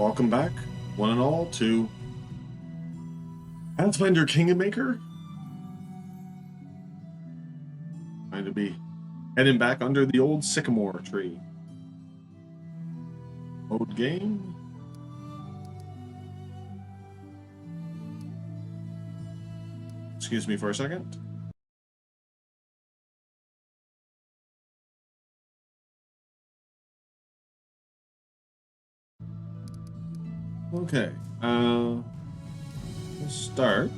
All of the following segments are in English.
welcome back, one and all, to Pathfinder Kingmaker. Going to be heading back under the old Sycamore tree. Load game. Excuse me for a second. Okay, we'll start.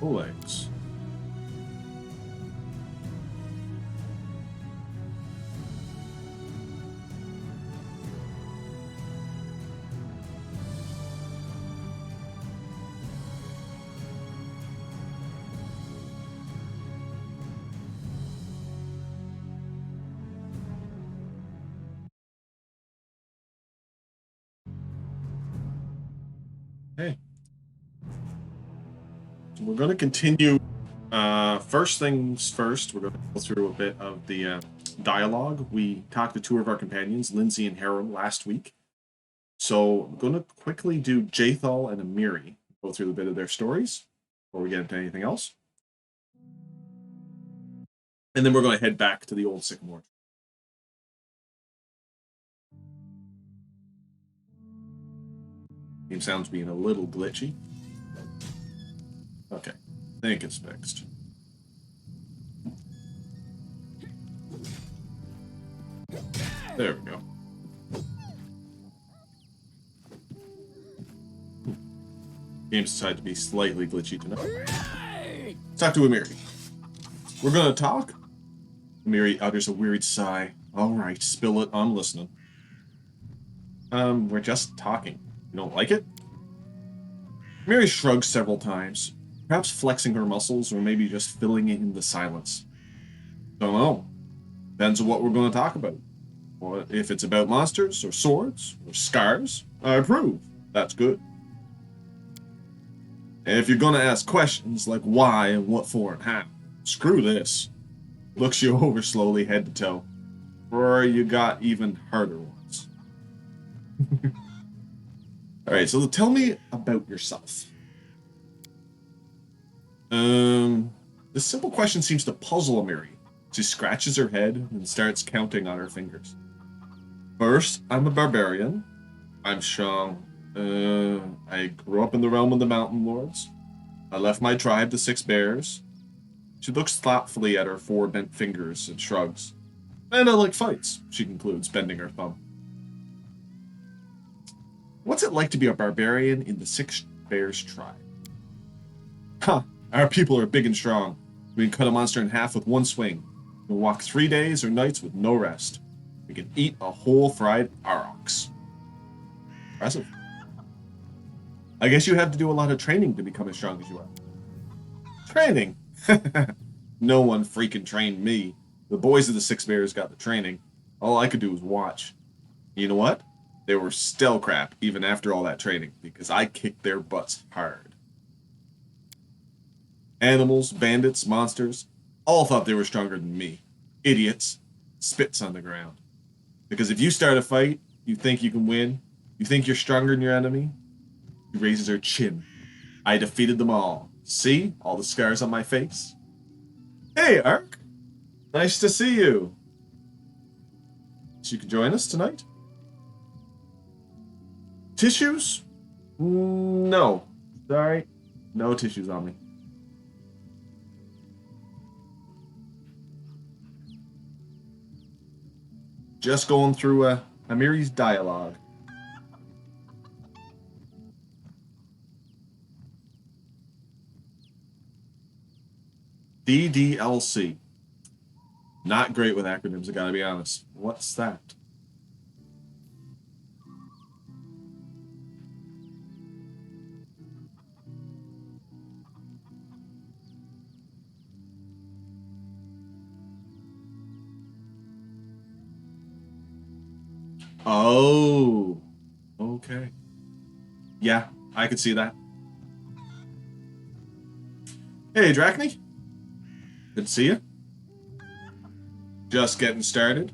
Legs. Okay. So we're going to continue. First things first, we're going to go through a bit of the dialogue. We talked to two of our companions, Lindsay and Harold, last week. So I'm going to quickly do Jathal and Amiri, go through a bit of their stories before we get into anything else. And then we're going to head back to the old Sycamore. Game sounds being a little glitchy. Okay, I think it's fixed. There we go. Game's decided to be slightly glitchy tonight. Let's talk to Amiri. We're gonna talk. Amiri utters a wearied sigh. All right, spill it. I'm listening. We're just talking. You don't like it? Amiri shrugs several times, perhaps flexing her muscles or maybe just filling in the silence. Don't know. Depends on what we're going to talk about. Or if it's about monsters or swords or scars, I approve. That's good. And if you're going to ask questions like why and what for and how, screw this. Looks you over slowly head to toe. Or you got even harder ones. Alright, so tell me about yourself. This simple question seems to puzzle Amiri. She scratches her head and starts counting on her fingers. First, I'm a barbarian. I'm strong. I grew up in the realm of the Mountain Lords. I left my tribe, the Six Bears. She looks thoughtfully at her four bent fingers and shrugs. And I like fights, she concludes, bending her thumb. What's it like to be a barbarian in the Six Bears tribe? Huh, our people are big and strong. We can cut a monster in half with one swing. We can walk 3 days or nights with no rest. We can eat a whole fried aurochs. Impressive. I guess you have to do a lot of training to become as strong as you are. Training? No one freaking trained me. The boys of the Six Bears got the training. All I could do was watch. You know what? They were still crap even after all that training because I kicked their butts hard. Animals, bandits, monsters, all thought they were stronger than me. Idiots. Spits on the ground. Because if you start a fight, you think you can win, you think you're stronger than your enemy, she raises her chin. I defeated them all. See? All the scars on my face? Hey, Ark! Nice to see you. So you can join us tonight? Tissues? No. Sorry. No tissues on me. Just going through Amiri's dialogue. DDLC. Not great with acronyms, I gotta be honest. What's that? Oh. Okay. Yeah, I could see that. Hey, Drachny. Good to see you. Just getting started.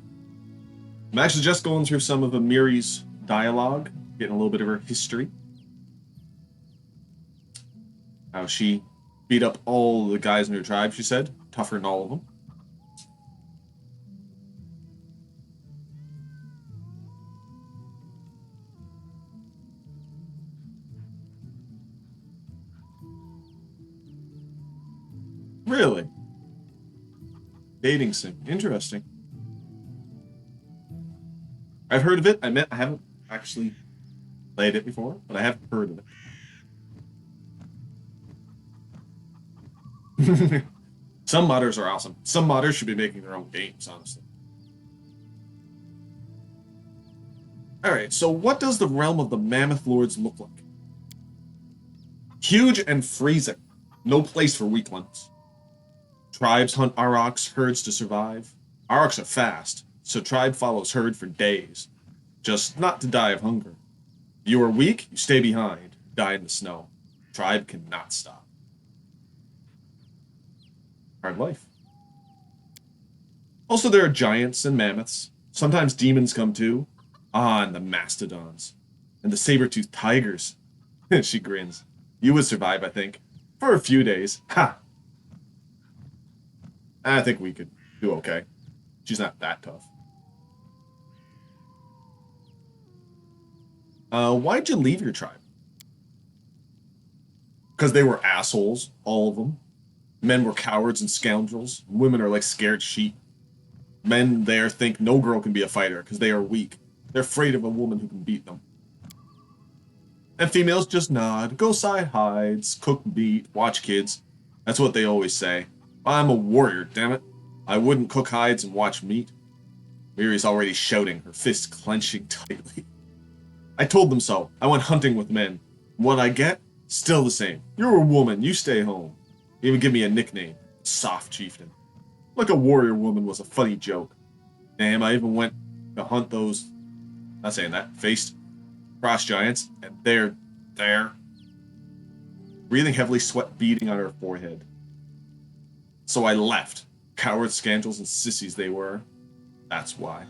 I'm actually just going through some of Amiri's dialogue, getting a little bit of her history. How she beat up all the guys in her tribe, she said. Tougher than all of them. Really? Dating sim. Interesting. I've heard of it. I haven't actually played it before, but I have heard of it. Some modders are awesome. Some modders should be making their own games, honestly. Alright, so what does the realm of the Mammoth Lords look like? Huge and freezing. No place for weaklings. Tribes hunt aurochs herds to survive. Aurochs are fast, so tribe follows herd for days. Just not to die of hunger. You are weak, you stay behind. Die in the snow. Tribe cannot stop. Hard life. Also, there are giants and mammoths. Sometimes demons come too. Ah, and the mastodons. And the saber-toothed tigers. She grins. You would survive, I think. For a few days. Ha! I think we could do okay. She's not that tough. Why'd you leave your tribe? Because they were assholes, all of them. Men were cowards and scoundrels. Women are like scared sheep. Men there think no girl can be a fighter because they are weak. They're afraid of a woman who can beat them. And females just nod, go side hides, cook meat, watch kids. That's what they always say. I'm a warrior, damn it. I wouldn't cook hides and watch meat. Miri's already shouting, her fists clenching tightly. I told them so. I went hunting with men. What I get? Still the same. You're a woman, you stay home. They even give me a nickname, Soft Chieftain. Like a warrior woman was a funny joke. Damn, I even went to hunt those, not saying that, faced frost giants, and they're there. Breathing heavily, sweat beading on her forehead. So I left. Cowards, scoundrels, and sissies they were. That's why.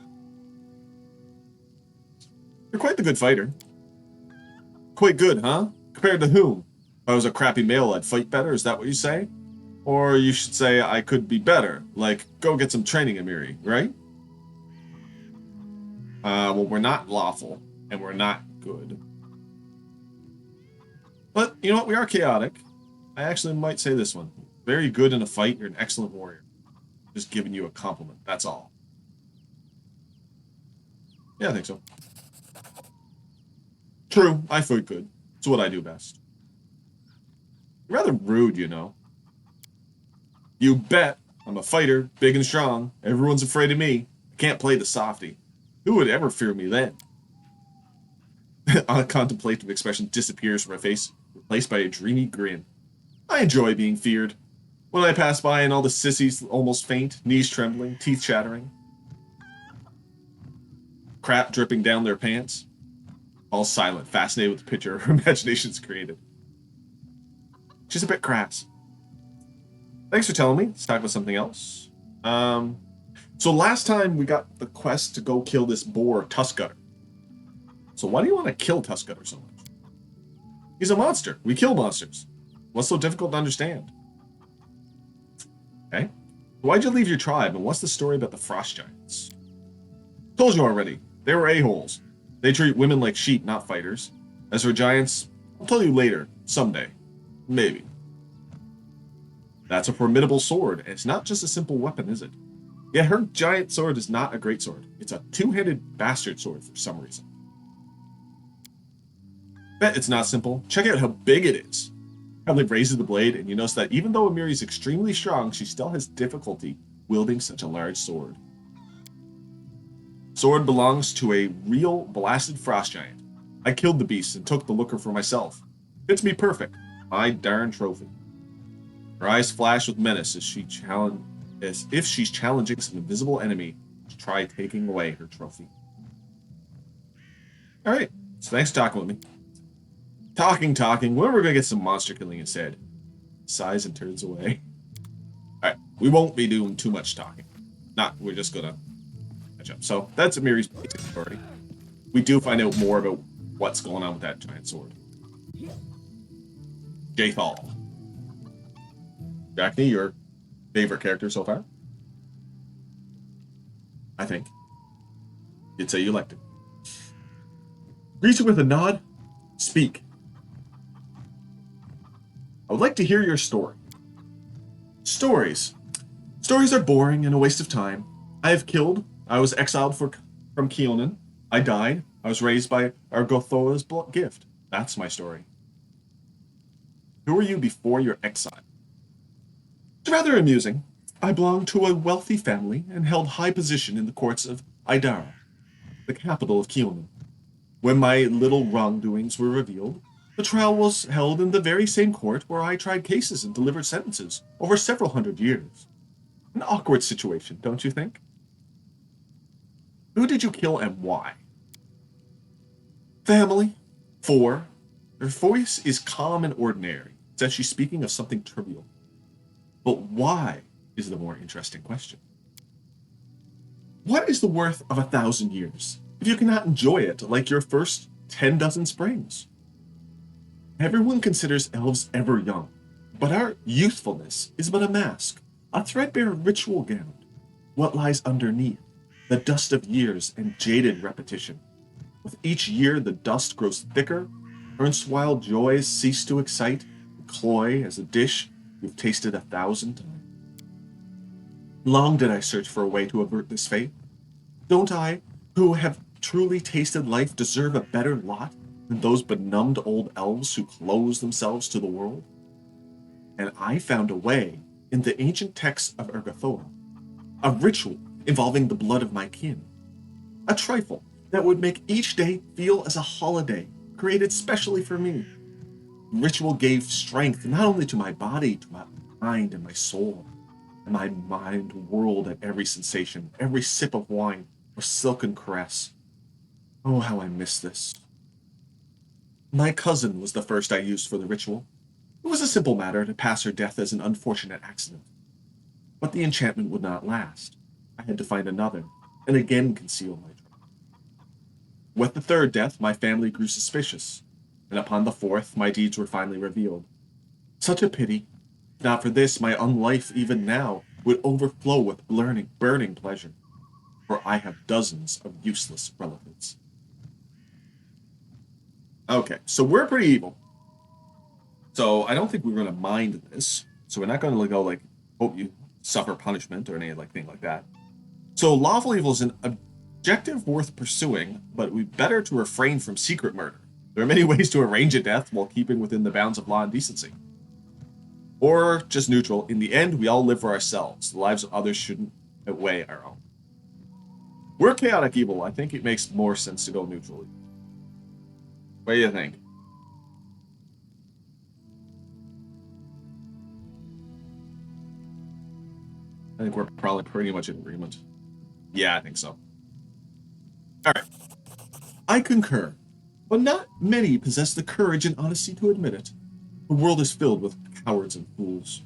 You're quite the good fighter. Quite good, huh? Compared to whom? If I was a crappy male, I'd fight better, is that what you say? Or you should say I could be better, like, go get some training, Amiri, right? Well, we're not lawful, and we're not good. But, you know what, we are chaotic. I actually might say this one. Very good in a fight, you're an excellent warrior. Just giving you a compliment, that's all. Yeah, I think so. True, I fight good. It's what I do best. You're rather rude, you know. You bet. I'm a fighter, big and strong. Everyone's afraid of me. I can't play the softy. Who would ever fear me then? A contemplative expression disappears from my face, replaced by a dreamy grin. I enjoy being feared. When I pass by and all the sissies almost faint, knees trembling, teeth chattering, crap dripping down their pants, all silent, fascinated with the picture her imagination's created. She's a bit crass. Thanks for telling me. Let's talk about something else. So last time we got the quest to go kill this boar, Tuskgutter. So why do you want to kill Tuskgutter so much? He's a monster. We kill monsters. What's so difficult to understand? Okay. Why'd you leave your tribe, and what's the story about the frost giants? Told you already. They were a-holes. They treat women like sheep, not fighters. As for giants, I'll tell you later. Someday. Maybe. That's a formidable sword, and it's not just a simple weapon, is it? Yet her giant sword is not a great sword. It's a two-handed bastard sword for some reason. Bet it's not simple. Check out how big it is. Probably raises the blade, and you notice that even though Amiri is extremely strong, she still has difficulty wielding such a large sword. Sword belongs to a real blasted frost giant. I killed the beast and took the looker for myself. Fits me perfect. My darn trophy. Her eyes flash with menace as if she's challenging some invisible enemy to try taking away her trophy. Alright, so thanks for talking with me. Talking. When are we gonna get some monster killing instead? Sighs and turns away. Alright, we won't be doing too much talking. We're just gonna catch up. So that's Amiri's basic story. We do find out more about what's going on with that giant sword. Jathal. Jackney, your favorite character so far? I think. You'd say you liked it. Greet you with a nod. Speak. I would like to hear your story. Stories. Stories are boring and a waste of time. I have killed. I was exiled from Keonan. I died. I was raised by Argothoa's gift. That's my story. Who were you before your exile? It's rather amusing. I belonged to a wealthy family and held high position in the courts of Idara, the capital of Keonan. When my little wrongdoings were revealed, the trial was held in the very same court where I tried cases and delivered sentences over several hundred years. An awkward situation, don't you think? Who did you kill and why? Family. 4. Her voice is calm and ordinary. It's as she's speaking of something trivial. But why is the more interesting question. What is the worth of 1,000 years if you cannot enjoy it like your first 10 dozen springs? Everyone considers elves ever young, but our youthfulness is but a mask, a threadbare ritual gown. What lies underneath? The dust of years and jaded repetition. With each year the dust grows thicker, erstwhile joys cease to excite, and cloy as a dish you've tasted 1,000 times. Long did I search for a way to avert this fate. Don't I, who have truly tasted life, deserve a better lot than those benumbed old elves who close themselves to the world? And I found a way in the ancient texts of Argothoa, a ritual involving the blood of my kin, a trifle that would make each day feel as a holiday created specially for me. The ritual gave strength not only to my body, to my mind and my soul, and my mind whirled at every sensation, every sip of wine or silken caress. Oh, how I miss this. My cousin was the first I used for the ritual. It was a simple matter to pass her death as an unfortunate accident. But the enchantment would not last. I had to find another, and again conceal my trouble. With the third death, my family grew suspicious, and upon the fourth, my deeds were finally revealed. Such a pity. If not for this, my own life, even now, would overflow with burning pleasure, for I have dozens of useless relatives. Okay, so we're pretty evil. So I don't think we're going to mind this. So we're not going to go like, hope you suffer punishment or any thing like that. So lawful evil is an objective worth pursuing, but we better to refrain from secret murder. There are many ways to arrange a death while keeping within the bounds of law and decency. Or just neutral. In the end, we all live for ourselves. The lives of others shouldn't outweigh our own. We're chaotic evil. I think it makes more sense to go neutrally. What do you think? I think we're probably pretty much in agreement. Yeah, I think so. All right. I concur, but not many possess the courage and honesty to admit it. The world is filled with cowards and fools.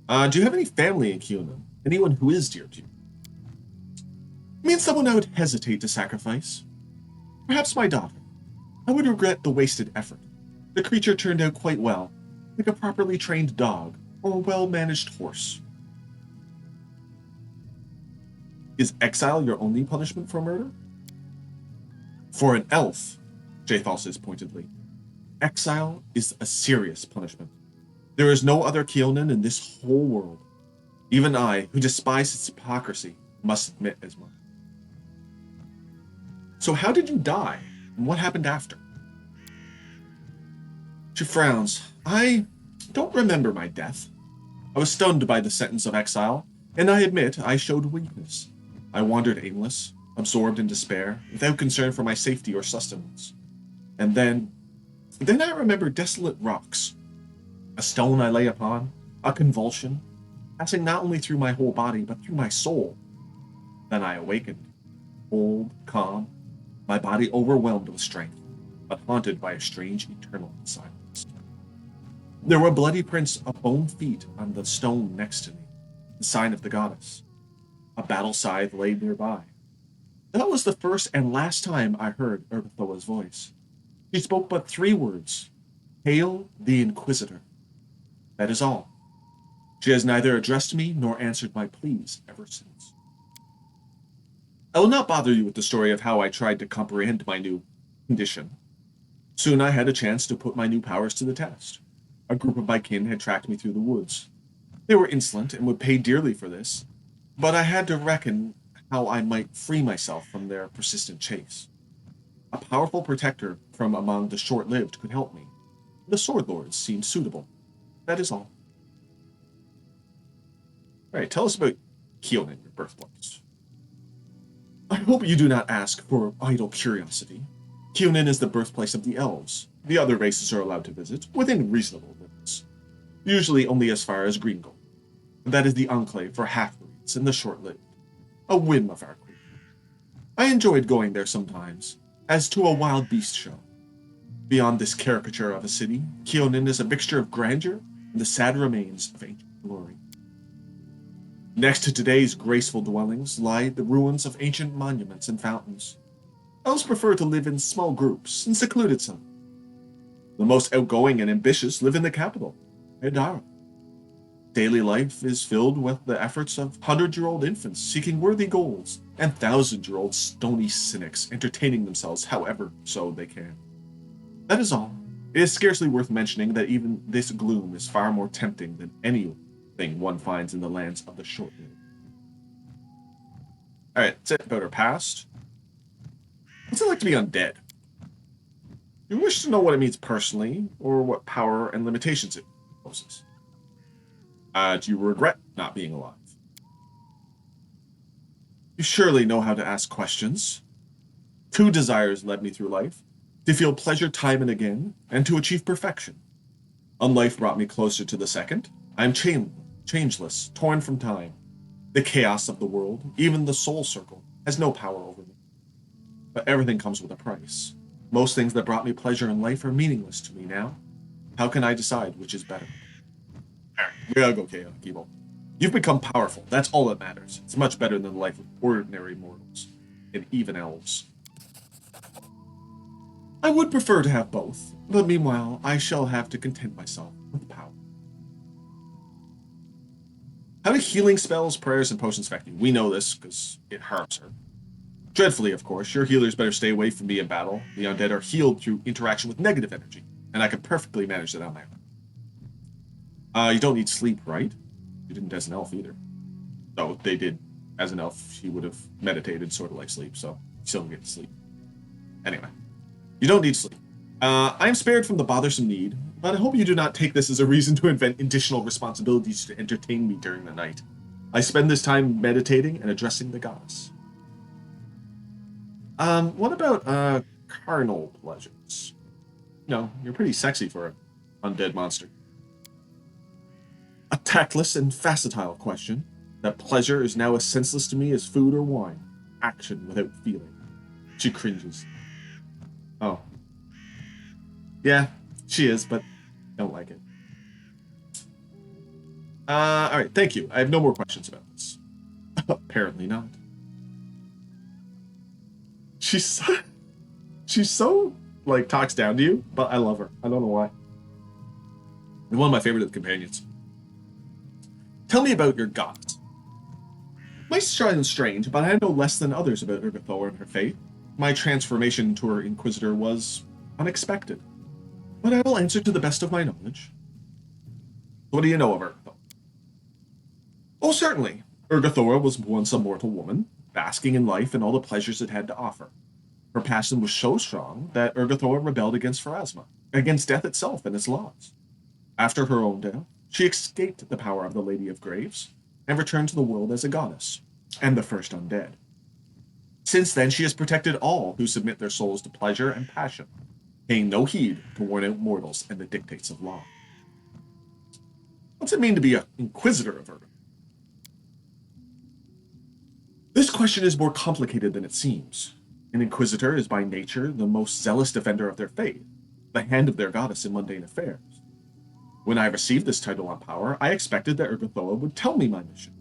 Do you have any family in Keonan? Anyone who is dear to you? I mean, someone I would hesitate to sacrifice. Perhaps my daughter. I would regret the wasted effort. The creature turned out quite well, like a properly trained dog or a well-managed horse. Is exile your only punishment for murder? For an elf, Jathal says pointedly, exile is a serious punishment. There is no other Keonan in this whole world. Even I, who despise its hypocrisy, must admit as much. So how did you die, and what happened after? She frowns. I don't remember my death. I was stunned by the sentence of exile, and I admit I showed weakness. I wandered aimless, absorbed in despair, without concern for my safety or sustenance. And then I remember desolate rocks, a stone I lay upon, a convulsion, passing not only through my whole body, but through my soul. Then I awakened, cold, calm, my body overwhelmed with strength, but haunted by a strange eternal silence. There were bloody prints of bone feet on the stone next to me, the sign of the goddess. A battle scythe lay nearby. That was the first and last time I heard Urgathoa's voice. She spoke but 3 words. Hail the Inquisitor. That is all. She has neither addressed me nor answered my pleas ever since. I will not bother you with the story of how I tried to comprehend my new condition. Soon I had a chance to put my new powers to the test. A group of my kin had tracked me through the woods. They were insolent and would pay dearly for this, but I had to reckon how I might free myself from their persistent chase. A powerful protector from among the short-lived could help me. The Sword Lords seemed suitable. That is all. All right, tell us about Keonan, your birthplace. I hope you do not ask for idle curiosity. Keonan is the birthplace of the elves. The other races are allowed to visit, within reasonable limits. Usually only as far as Greengold. That is the enclave for half-breeds and the short-lived. A whim of our queen. I enjoyed going there sometimes, as to a wild beast show. Beyond this caricature of a city, Keonan is a mixture of grandeur and the sad remains of ancient glory. Next to today's graceful dwellings lie the ruins of ancient monuments and fountains. Elves prefer to live in small groups and secluded some. The most outgoing and ambitious live in the capital, Edara. Daily life is filled with the efforts of 100-year-old infants seeking worthy goals and 1,000-year-old stony cynics entertaining themselves however so they can. That is all. It is scarcely worth mentioning that even this gloom is far more tempting than anything one finds in the lands of the short-lived. Alright, that's it about her past. What's it like to be undead? Do you wish to know what it means personally, or what power and limitations it poses? Do you regret not being alive? You surely know how to ask questions. 2 desires led me through life, to feel pleasure time and again, and to achieve perfection. Unlife brought me closer to the second. I am changeless, torn from time. The chaos of the world, even the soul circle, has no power over me. But everything comes with a price. Most things that brought me pleasure in life are meaningless to me now. How can I decide which is better? Alright, we gotta go, Kibo. You've become powerful. That's all that matters. It's much better than the life of ordinary mortals, and even elves. I would prefer to have both, but meanwhile, I shall have to content myself with power. How do healing spells, prayers, and potions affect you? We know this, because it harms her. Dreadfully, of course. Your healers better stay away from me in battle. The undead are healed through interaction with negative energy, and I can perfectly manage that on my own. You don't need sleep, right? You didn't as an elf either. So they did as an elf. She would have meditated, sort of like sleep, so you still don't get to sleep. Anyway, you don't need sleep. I am spared from the bothersome need, but I hope you do not take this as a reason to invent additional responsibilities to entertain me during the night. I spend this time meditating and addressing the goddess. What about, carnal pleasures? No, you're pretty sexy for an undead monster. A tactless and facile question. That pleasure is now as senseless to me as food or wine. Action without feeling. She cringes. Oh. Yeah, she is, but I don't like it. Alright, thank you. I have no more questions about this. Apparently not. She's so, like, talks down to you, but I love her. I don't know why. You're one of my favorite companions. Tell me about your gods. Might sound strange, but I know less than others about Urgathoa and her fate. My transformation into her Inquisitor was unexpected, but I will answer to the best of my knowledge. What do you know of Urgathoa? Oh, certainly. Urgathoa was once a mortal woman, basking in life and all the pleasures it had to offer. Her passion was so strong that Urgathoa rebelled against Pharasma, against death itself and its laws. After her own death, she escaped the power of the Lady of Graves and returned to the world as a goddess, and the first undead. Since then, she has protected all who submit their souls to pleasure and passion, paying no heed to worn-out mortals and the dictates of law. What's it mean to be an Inquisitor of Urgathoa? This question is more complicated than it seems. An Inquisitor is by nature the most zealous defender of their faith, the hand of their goddess in mundane affairs. When I received this title on power, I expected that Urgathoa would tell me my mission.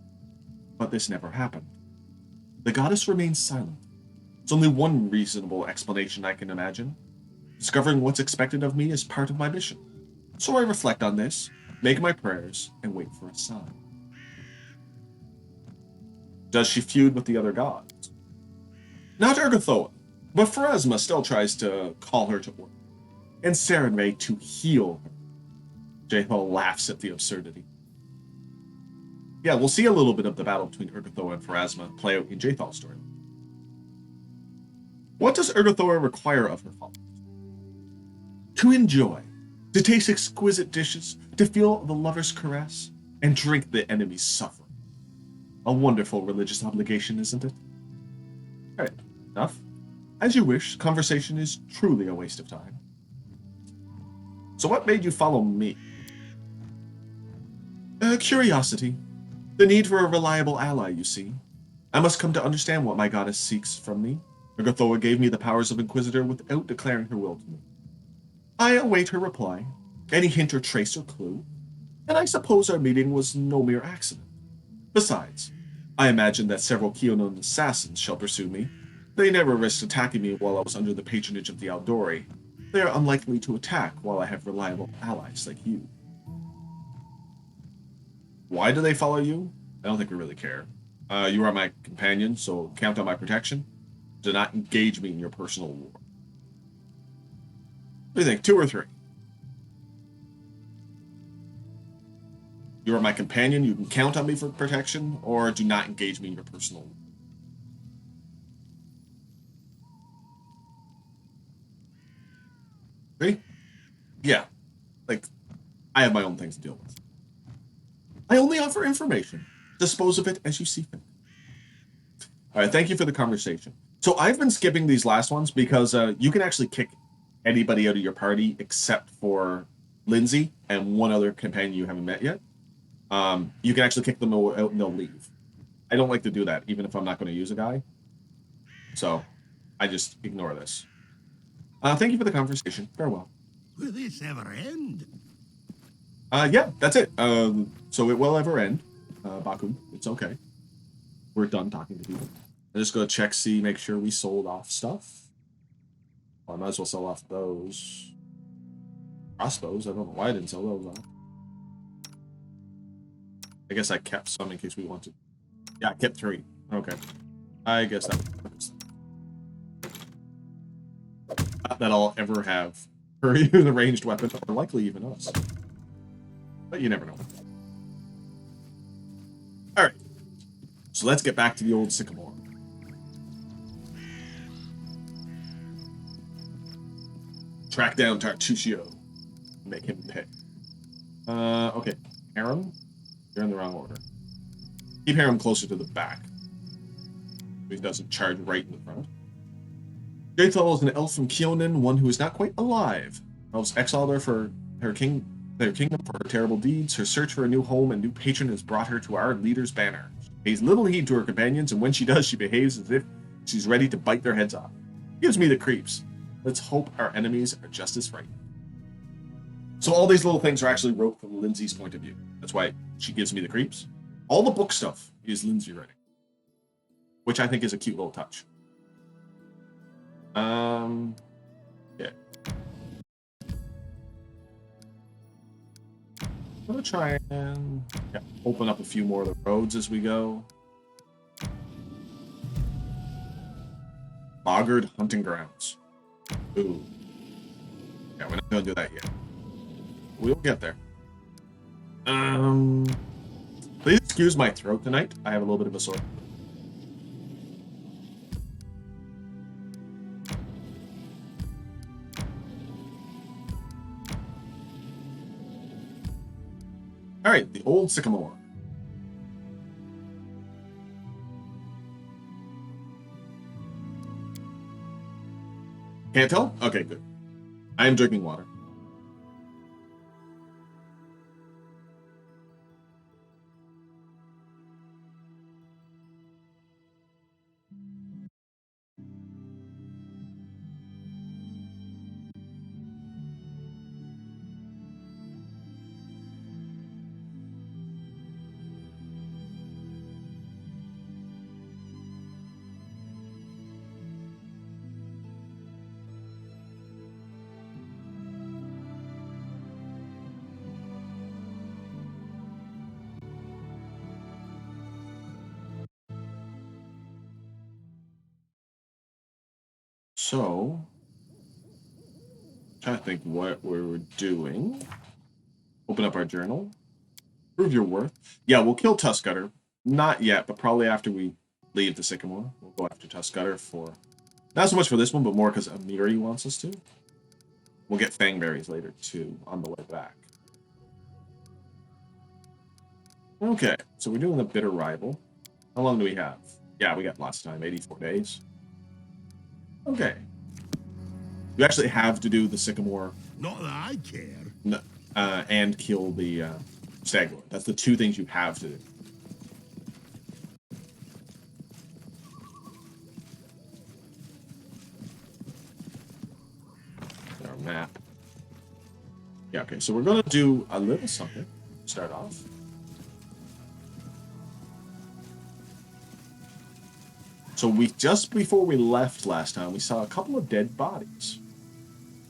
But this never happened. The goddess remains silent. It's only one reasonable explanation I can imagine. Discovering what's expected of me is part of my mission. So I reflect on this, make my prayers, and wait for a sign. Does she feud with the other gods? Not Ergothoa, but Pharasma still tries to call her to order, and Sarenrae to heal her. Jethal laughs at the absurdity. Yeah, we'll see a little bit of the battle between Ergothoa and Pharasma play out in Jethal's story. What does Ergothoa require of her followers? To enjoy, to taste exquisite dishes, to feel the lover's caress, and drink the enemy's suffering. A wonderful religious obligation, isn't it? All right, enough. As you wish, conversation is truly a waste of time. So what made you follow me? Curiosity. The need for a reliable ally, you see. I must come to understand what my goddess seeks from me. Ergothoa gave me the powers of Inquisitor without declaring her will to me. I await her reply, any hint or trace or clue, and I suppose our meeting was no mere accident. Besides, I imagine that several Keonan assassins shall pursue me. They never risked attacking me while I was under the patronage of the Aldori. They are unlikely to attack while I have reliable allies like you. Why do they follow you? I don't think we really care. You are my companion, so count on my protection. Do not engage me in your personal war. What do you think, 2 or 3? You are my companion, you can count on me for protection, or do not engage me in your personal war. 3? Yeah, like, I have my own things to deal with. I only offer information. Dispose of it as you see fit. All right, thank you for the conversation. So I've been skipping these last ones because you can actually kick anybody out of your party except for Lindsay and one other companion you haven't met yet. You can actually kick them out and they'll leave. I don't like to do that, even if I'm not going to use a guy. So I just ignore this. Thank you for the conversation. Farewell. Will this ever end? Yeah, that's it. So it will ever end. Baku, it's okay. We're done talking to people. I'm just gonna check, see, make sure we sold off stuff. Well, I might as well sell off those crossbows. I don't know why I didn't sell those off. I guess I kept some in case we wanted. Yeah, I kept 3. Okay. I guess that works. Not that I'll ever have for even a ranged weapon, or likely even us. But you never know. Alright. So let's get back to the old Sycamore. Track down Tartusio. Make him pay. Okay. Harem? You're in the wrong order. Keep Harem closer to the back. So he doesn't charge right in the front. Jethal is an elf from Keonan, one who is not quite alive. Elves exiled her for their kingdom for her terrible deeds. Her search for a new home and new patron has brought her to our leader's banner. She pays little heed to her companions, and when she does, she behaves as if she's ready to bite their heads off. Gives me the creeps. Let's hope our enemies are just as frightened. So all these little things are actually wrote from Lindsay's point of view. That's why she gives me the creeps. All the book stuff is Lindsay writing, which I think is a cute little touch. Yeah. I'm gonna try and open up a few more of the roads as we go. Boggard Hunting Grounds. Ooh. Yeah, we're not gonna do that yet. We'll get there. Please excuse my throat tonight. I have a little bit of a sore. All right, the old Sycamore. Can't tell? Okay, good. I am drinking water. So, trying to think what we were doing. Open up our journal. Prove your worth. Yeah, we'll kill Tuskgutter. Not yet, but probably after we leave the Sycamore. We'll go after Tuskgutter for... Not so much for this one, but more because Amiri wants us to. We'll get Fangberries later, too, on the way back. Okay, so we're doing the Bitter Rival. How long do we have? Yeah, we got lots of time. 84 days. Okay. You actually have to do the Sycamore... Not that I care. No, and kill the Stag Lord. That's the two things you have to do. Our map. Yeah, okay, so we're going to do a little something to start off. So just before we left last time, we saw a couple of dead bodies.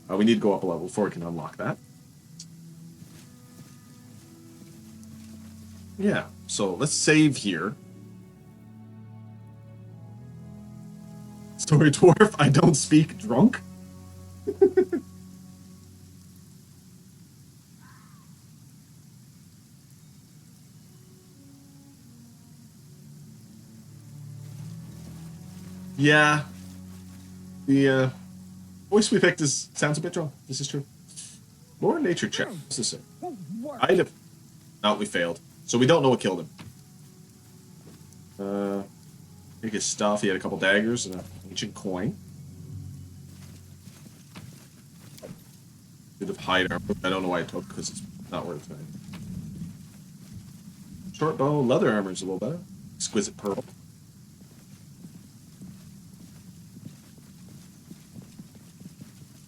We need to go up a level before we can unlock that. Yeah, so let's save here. Story Dwarf, I don't speak drunk. Yeah. The voice we picked sounds a bit drunk. This is true. More nature check. What's this say? Item. No, we failed. So we don't know what killed him. Take his stuff. He had a couple daggers and an ancient coin. Bit of hide armor. I don't know why I took because it's not worth it. Short bow, leather armor is a little better. Exquisite pearl.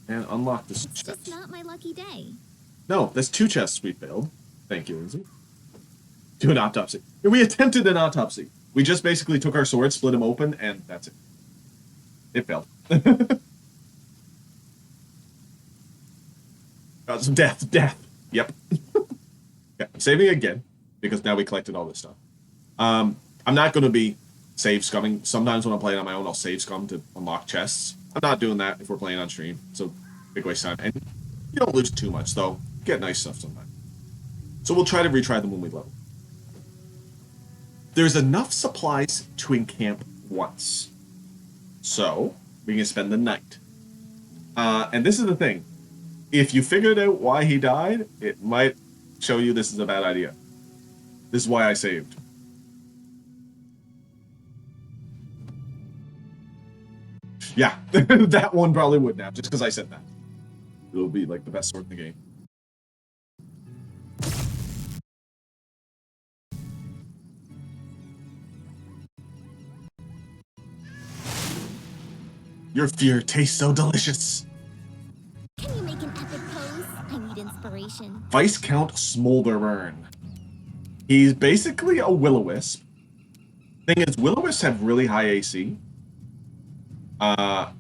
And unlock this chest. It's not my lucky day. No, that's 2 chests we failed. Thank you, Lindsay. Do an autopsy. We attempted an autopsy. We just basically took our sword, split him open, and that's it. It failed. Death. Yep. Okay, I'm saving again, because now we collected all this stuff. I'm not going to be save scumming. Sometimes when I'm playing on my own, I'll save scum to unlock chests. I'm not doing that if we're playing on stream, so big waste of time. And you don't lose too much, though. Get nice stuff sometimes. So we'll try to retry them when we level. There's enough supplies to encamp once. So, we can spend the night. And this is the thing. If you figured out why he died, it might show you this is a bad idea. This is why I saved. Yeah, that one probably would now, just because I said that. It'll be like the best sword in the game. Your fear tastes so delicious. Can you make an epic pose? I need inspiration. Viscount Smolderburn. He's basically a will-o-wisp. Thing is, will-o-wisps have really high AC.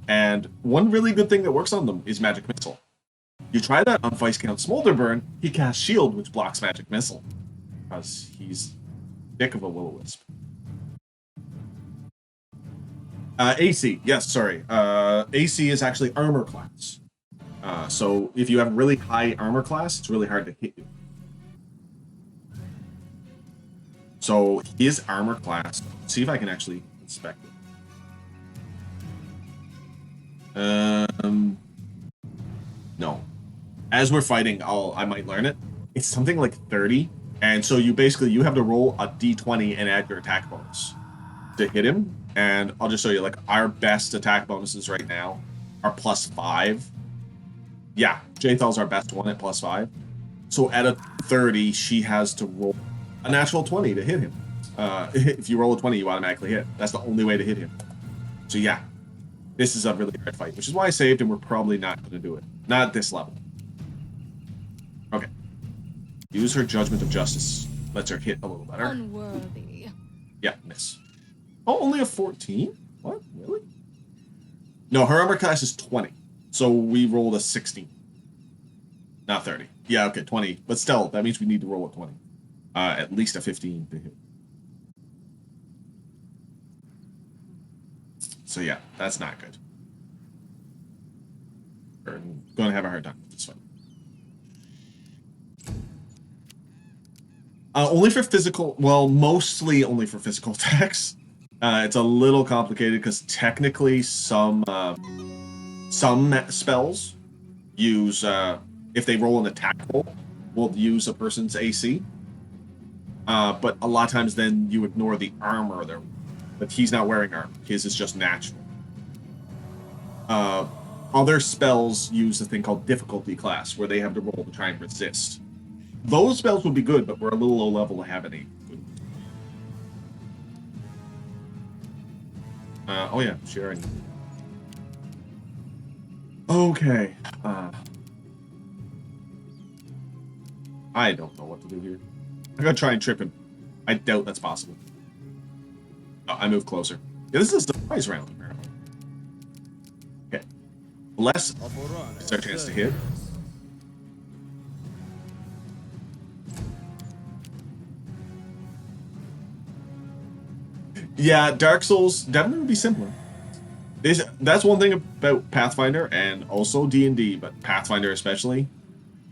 And one really good thing that works on them is Magic Missile. You try that on Viscount Smolderburn, he casts Shield, which blocks Magic Missile. Because he's dick of a will-o-wisp. AC, yes, sorry. AC is actually armor class. So if you have really high armor class, it's really hard to hit you. So his armor class, let's see if I can actually inspect it. No. As we're fighting, I might learn it. It's something like 30, and so you have to roll a d20 and add your attack bonus to hit him. And I'll just show you, like, our best attack bonuses right now are +5. Yeah, Jathal's our best one at +5. So at a 30, she has to roll a natural 20 to hit him. If you roll a 20, you automatically hit. That's the only way to hit him. So yeah, this is a really hard fight, which is why I saved, and we're probably not going to do it. Not at this level. Okay. Use her Judgment of Justice. Lets her hit a little better. Unworthy. Yeah, miss. Oh, only a 14? What? Really? No, her armor class is 20. So we rolled a 16. Not 30. Yeah, okay, 20. But still, that means we need to roll a 20. At least a 15 to hit. So yeah, that's not good. Or going to have a hard time with this one. Only for physical, well, mostly only for physical attacks. It's a little complicated because technically some spells use, if they roll an attack roll, will use a person's AC. But a lot of times then you ignore the armor there. But he's not wearing armor. His is just natural. Other spells use a thing called difficulty class, where they have to roll to try and resist. Those spells would be good, but we're a little low level to have any. Oh yeah, sharing. Okay. I don't know what to do here. I'm gonna try and trip him. I doubt that's possible. Oh, I move closer. Yeah, this is a surprise round, apparently. Okay. Less. It's our chance to hit. Yeah, Dark Souls definitely would be simpler. That's one thing about Pathfinder and also D&D, but Pathfinder especially.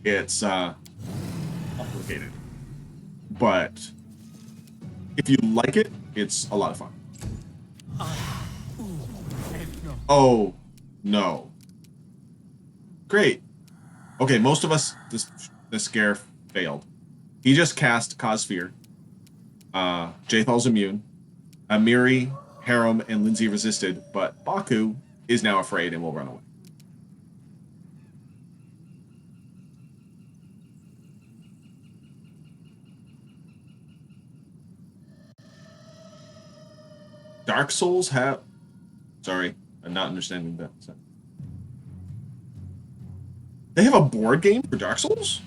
It's complicated. But if you like it, it's a lot of fun. Oh, no. Great. Okay, most of us, this scare failed. He just cast Cause Fear. Jathal's immune. Miri, Harem, and Lindsay resisted, but Baku is now afraid and will run away. Dark Souls have... Sorry, I'm not understanding that. They have a board game for Dark Souls?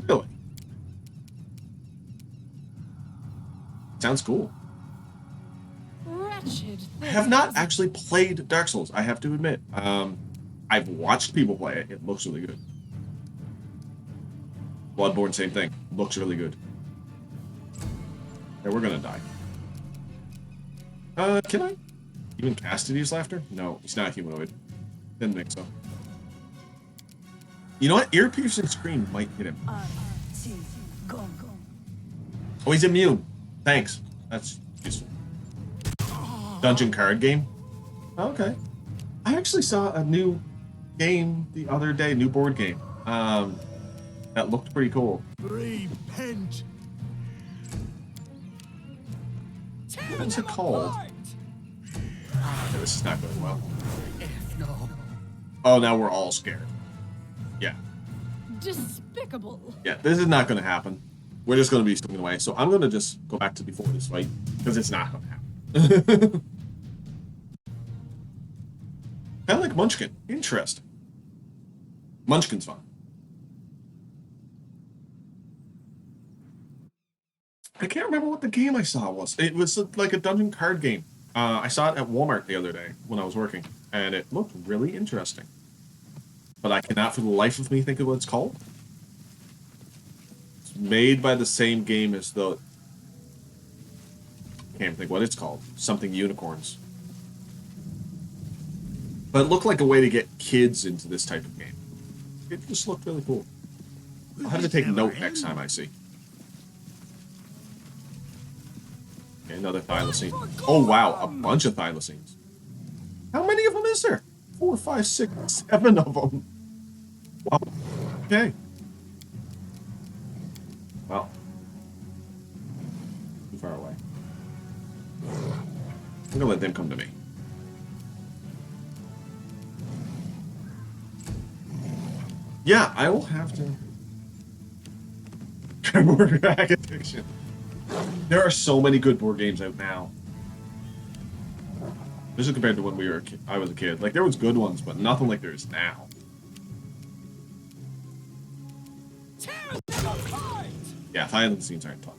Really? Sounds cool. Wretched. I have not actually played Dark Souls, I have to admit. I've watched people play it. It looks really good. Bloodborne, same thing. Looks really good. Yeah, we're gonna die. Can I even cast Cassidy's Laughter? No, he's not humanoid. Didn't think so. You know what? Ear-piercing scream might hit him. Oh, he's immune. Thanks. That's useful. Dungeon card game? Okay. I actually saw a new game the other day, new board game. That looked pretty cool. Repent. What's it called? Okay, this is not going well. Oh, now we're all scared. Yeah. Despicable. Yeah, this is not going to happen. We're just going to be swinging away. So I'm going to just go back to before this fight, because it's not going to happen. Kind of like Munchkin. Interesting. Munchkin's fun. I can't remember what the game I saw was. It was like a dungeon card game. I saw it at Walmart the other day when I was working, and it looked really interesting. But I cannot for the life of me think of what it's called. It's made by the same game as the... Can't think what it's called. Something unicorns. But it looked like a way to get kids into this type of game. It just looked really cool. I'll have to take note next time I see. Okay, another thylacine. Oh wow, a bunch of thylacines. How many of them is there? 4, 5, 6, 7 of them. Wow. Okay. Well. Too far away. I'm gonna let them come to me. Yeah, I will have to. More hack addiction. There are so many good board games out now. This is compared to when I was a kid. Like, there was good ones, but nothing like there is now. Yeah, violent scenes aren't tough.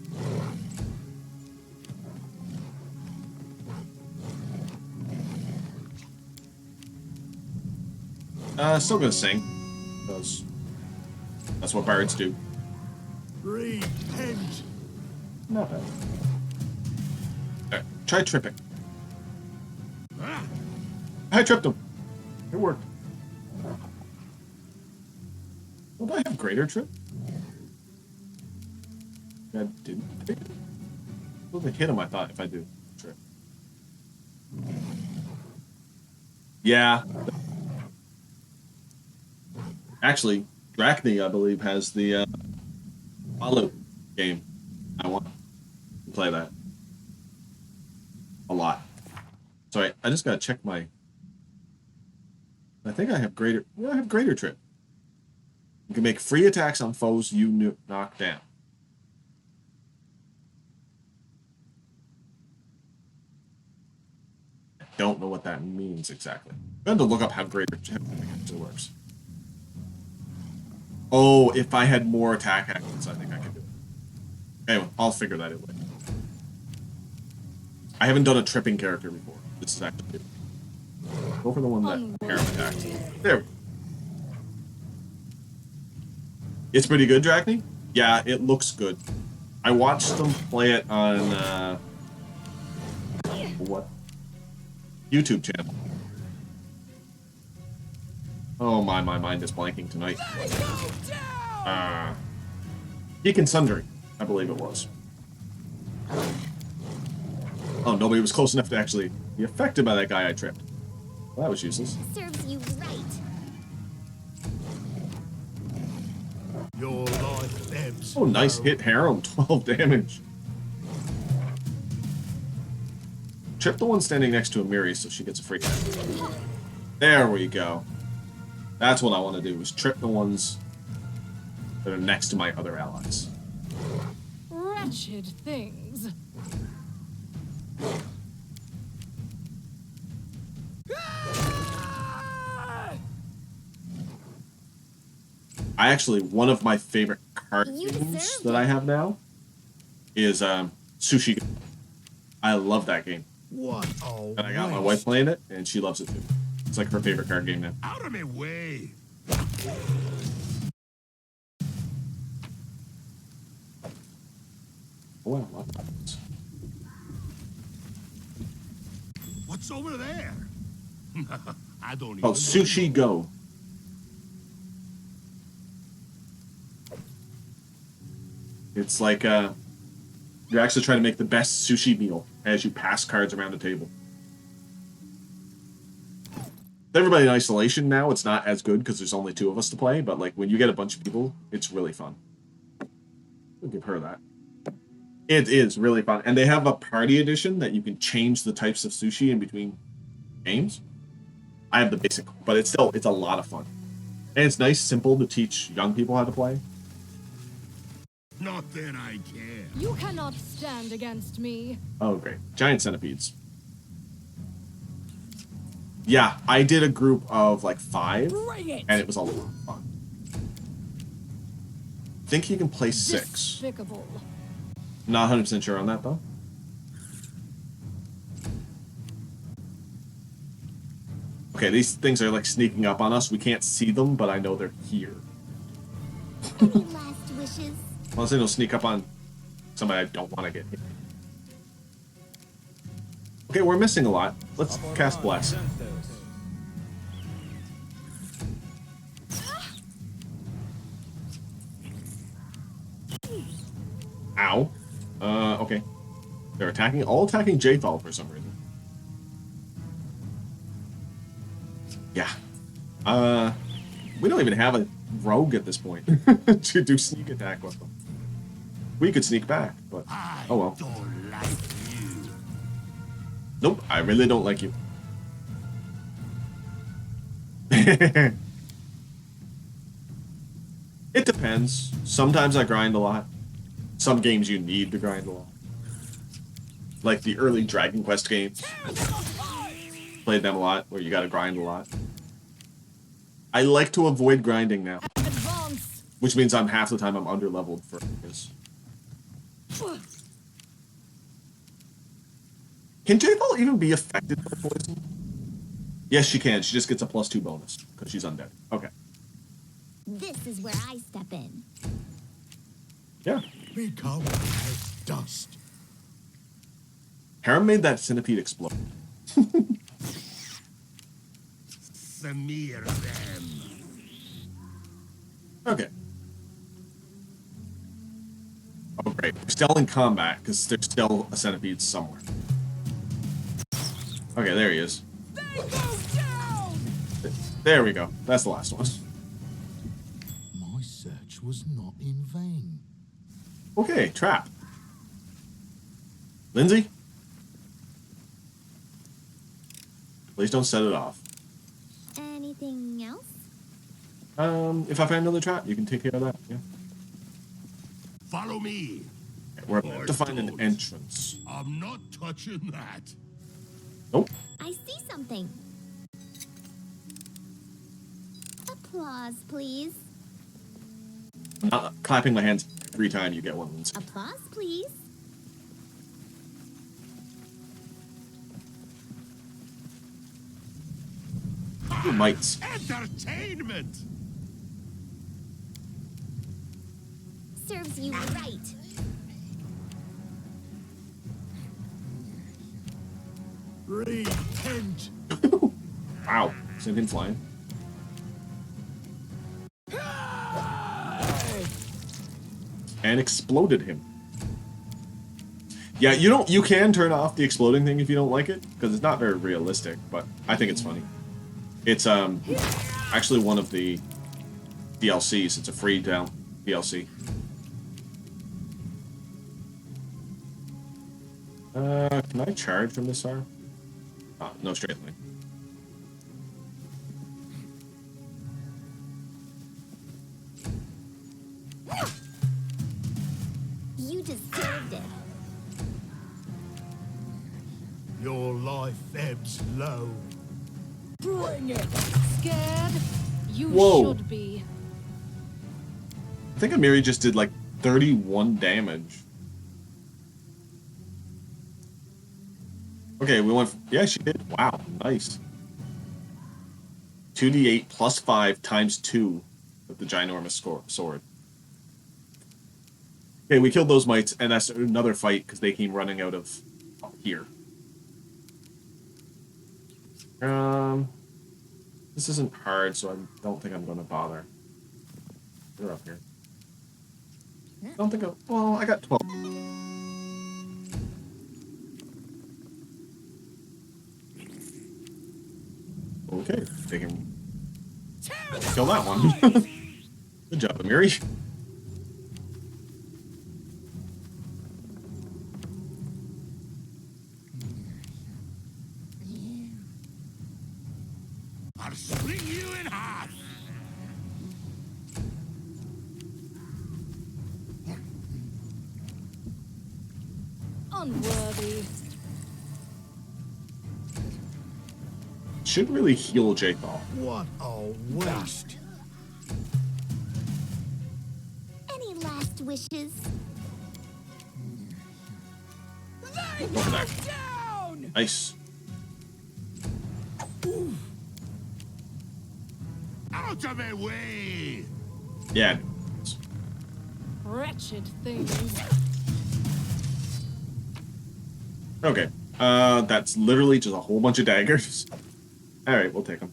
Still gonna sing. Because that's what bards do. Repent. Not bad. Alright, try tripping. I tripped him. It worked. Don't I have greater trip? I didn't. Well, they hit him, I thought, if I do. Trip. Yeah. Actually, Drachny, I believe, has the follow game. I want to play that a lot. Sorry, I just gotta check my. I think I have greater. Yeah, I have greater trip. You can make free attacks on foes you knock down. I don't know what that means exactly. I'm going to look up how greater trip actually works. Oh, if I had more attack actions, I think I could do it. Anyway, I'll figure that out later. I haven't done a tripping character before. This is actually good. Go for the one that Harem attacked. There we go. It's pretty good, Drachny? Yeah, it looks good. I watched them play it on, what? YouTube channel. Oh my mind is blanking tonight. Geek and Sundry, I believe it was. Oh, nobody was close enough to actually be affected by that guy I tripped. Well, that was useless. Serves you right. Your life ebbs. Oh, nice hit, Harem. 12 damage. Trip the one standing next to Amiri so she gets a free hit. There we go. That's what I want to do, is trip the ones that are next to my other allies. Wretched things. I actually, one of my favorite card You games deserved that it. I have now is Sushi Go. I love that game. What a And I got my waste. wife playing it, and she loves it too. It's like her favorite card game now. Out of my way. Oh, wow, a lot of buttons. What's over there? I don't even Oh, Sushi Go. It's like you're actually trying to make the best sushi meal as you pass cards around the table. With everybody in isolation now, it's not as good because there's only 2 of us to play, but like when you get a bunch of people, it's really fun. I'll give her that. It is really fun. And they have a party edition that you can change the types of sushi in between games. I have the basic, but it's a lot of fun. And it's nice, simple to teach young people how to play. Not that I care. You cannot stand against me. Oh, great. Giant centipedes. Yeah, I did a group of like 5, Bring it. and it was a lot of fun. I think you can play 6. Despicable. Not 100% sure on that, though. Okay, these things are like sneaking up on us. We can't see them, but I know they're here. Any last wishes? Unless they don't sneak up on somebody I don't want to get hit. Okay, we're missing a lot. Let's cast Bless. Ow. Okay. They're all attacking Jathal for some reason. Yeah. We don't even have a rogue at this point to do sneak attack with them. We could sneak back, but oh well. Don't like you. Nope, I really don't like you. It depends. Sometimes I grind a lot. Some games you need to grind a lot. Like the early Dragon Quest games. Played them a lot, where you gotta grind a lot. I like to avoid grinding now. Advance. Which means I'm half the time I'm under-leveled for this. Can Jathal even be affected by poison? Yes, she can. She just gets a +2 bonus, because she's undead. Okay. This is where I step in. Yeah. Become as dust. Harem made that centipede explode. smear them. Okay. Oh, great. We're still in combat, because there's still a centipede somewhere. Okay, there he is. They go down! There we go. That's the last one. My search was not in vain. Okay, trap. Lindsay? Please don't set it off. Anything else? If I find another trap, you can take care of that. Yeah. Follow me. We're about to find an entrance. I'm not touching that. Nope. I see something. Applause, please. I'm not clapping my hands every time you get one, Lindsay. Applause, please. You mites. Entertainment. Serves you right. Repent. Wow. Sent him flying. And exploded him. Yeah, you can turn off the exploding thing if you don't like it, because it's not very realistic, but I think it's funny. It's actually one of the DLCs. It's a free down DLC. Can I charge from this arm? No, straight line. You deserved it. Your life ebbs low. Bring it! Scared? You Whoa. should be. I think Amiri just did like 31 damage. Okay, we went. Yeah, she did. Wow, nice. 2d8 plus 5 times 2 with the ginormous sword. Okay, we killed those mites, and that's another fight because they came running out of here. This isn't hard, so I don't think I'm going to bother. You're up here. I don't think well, I got 12. Okay, they can kill that one. Good job, Amiri. I'll split you in half. Unworthy. Should really heal Jake though. What a waste. Any last wishes? They Go for that. down! Nice. Out of my way. Yeah. Wretched things. Okay. That's literally just a whole bunch of daggers. Alright, we'll take them.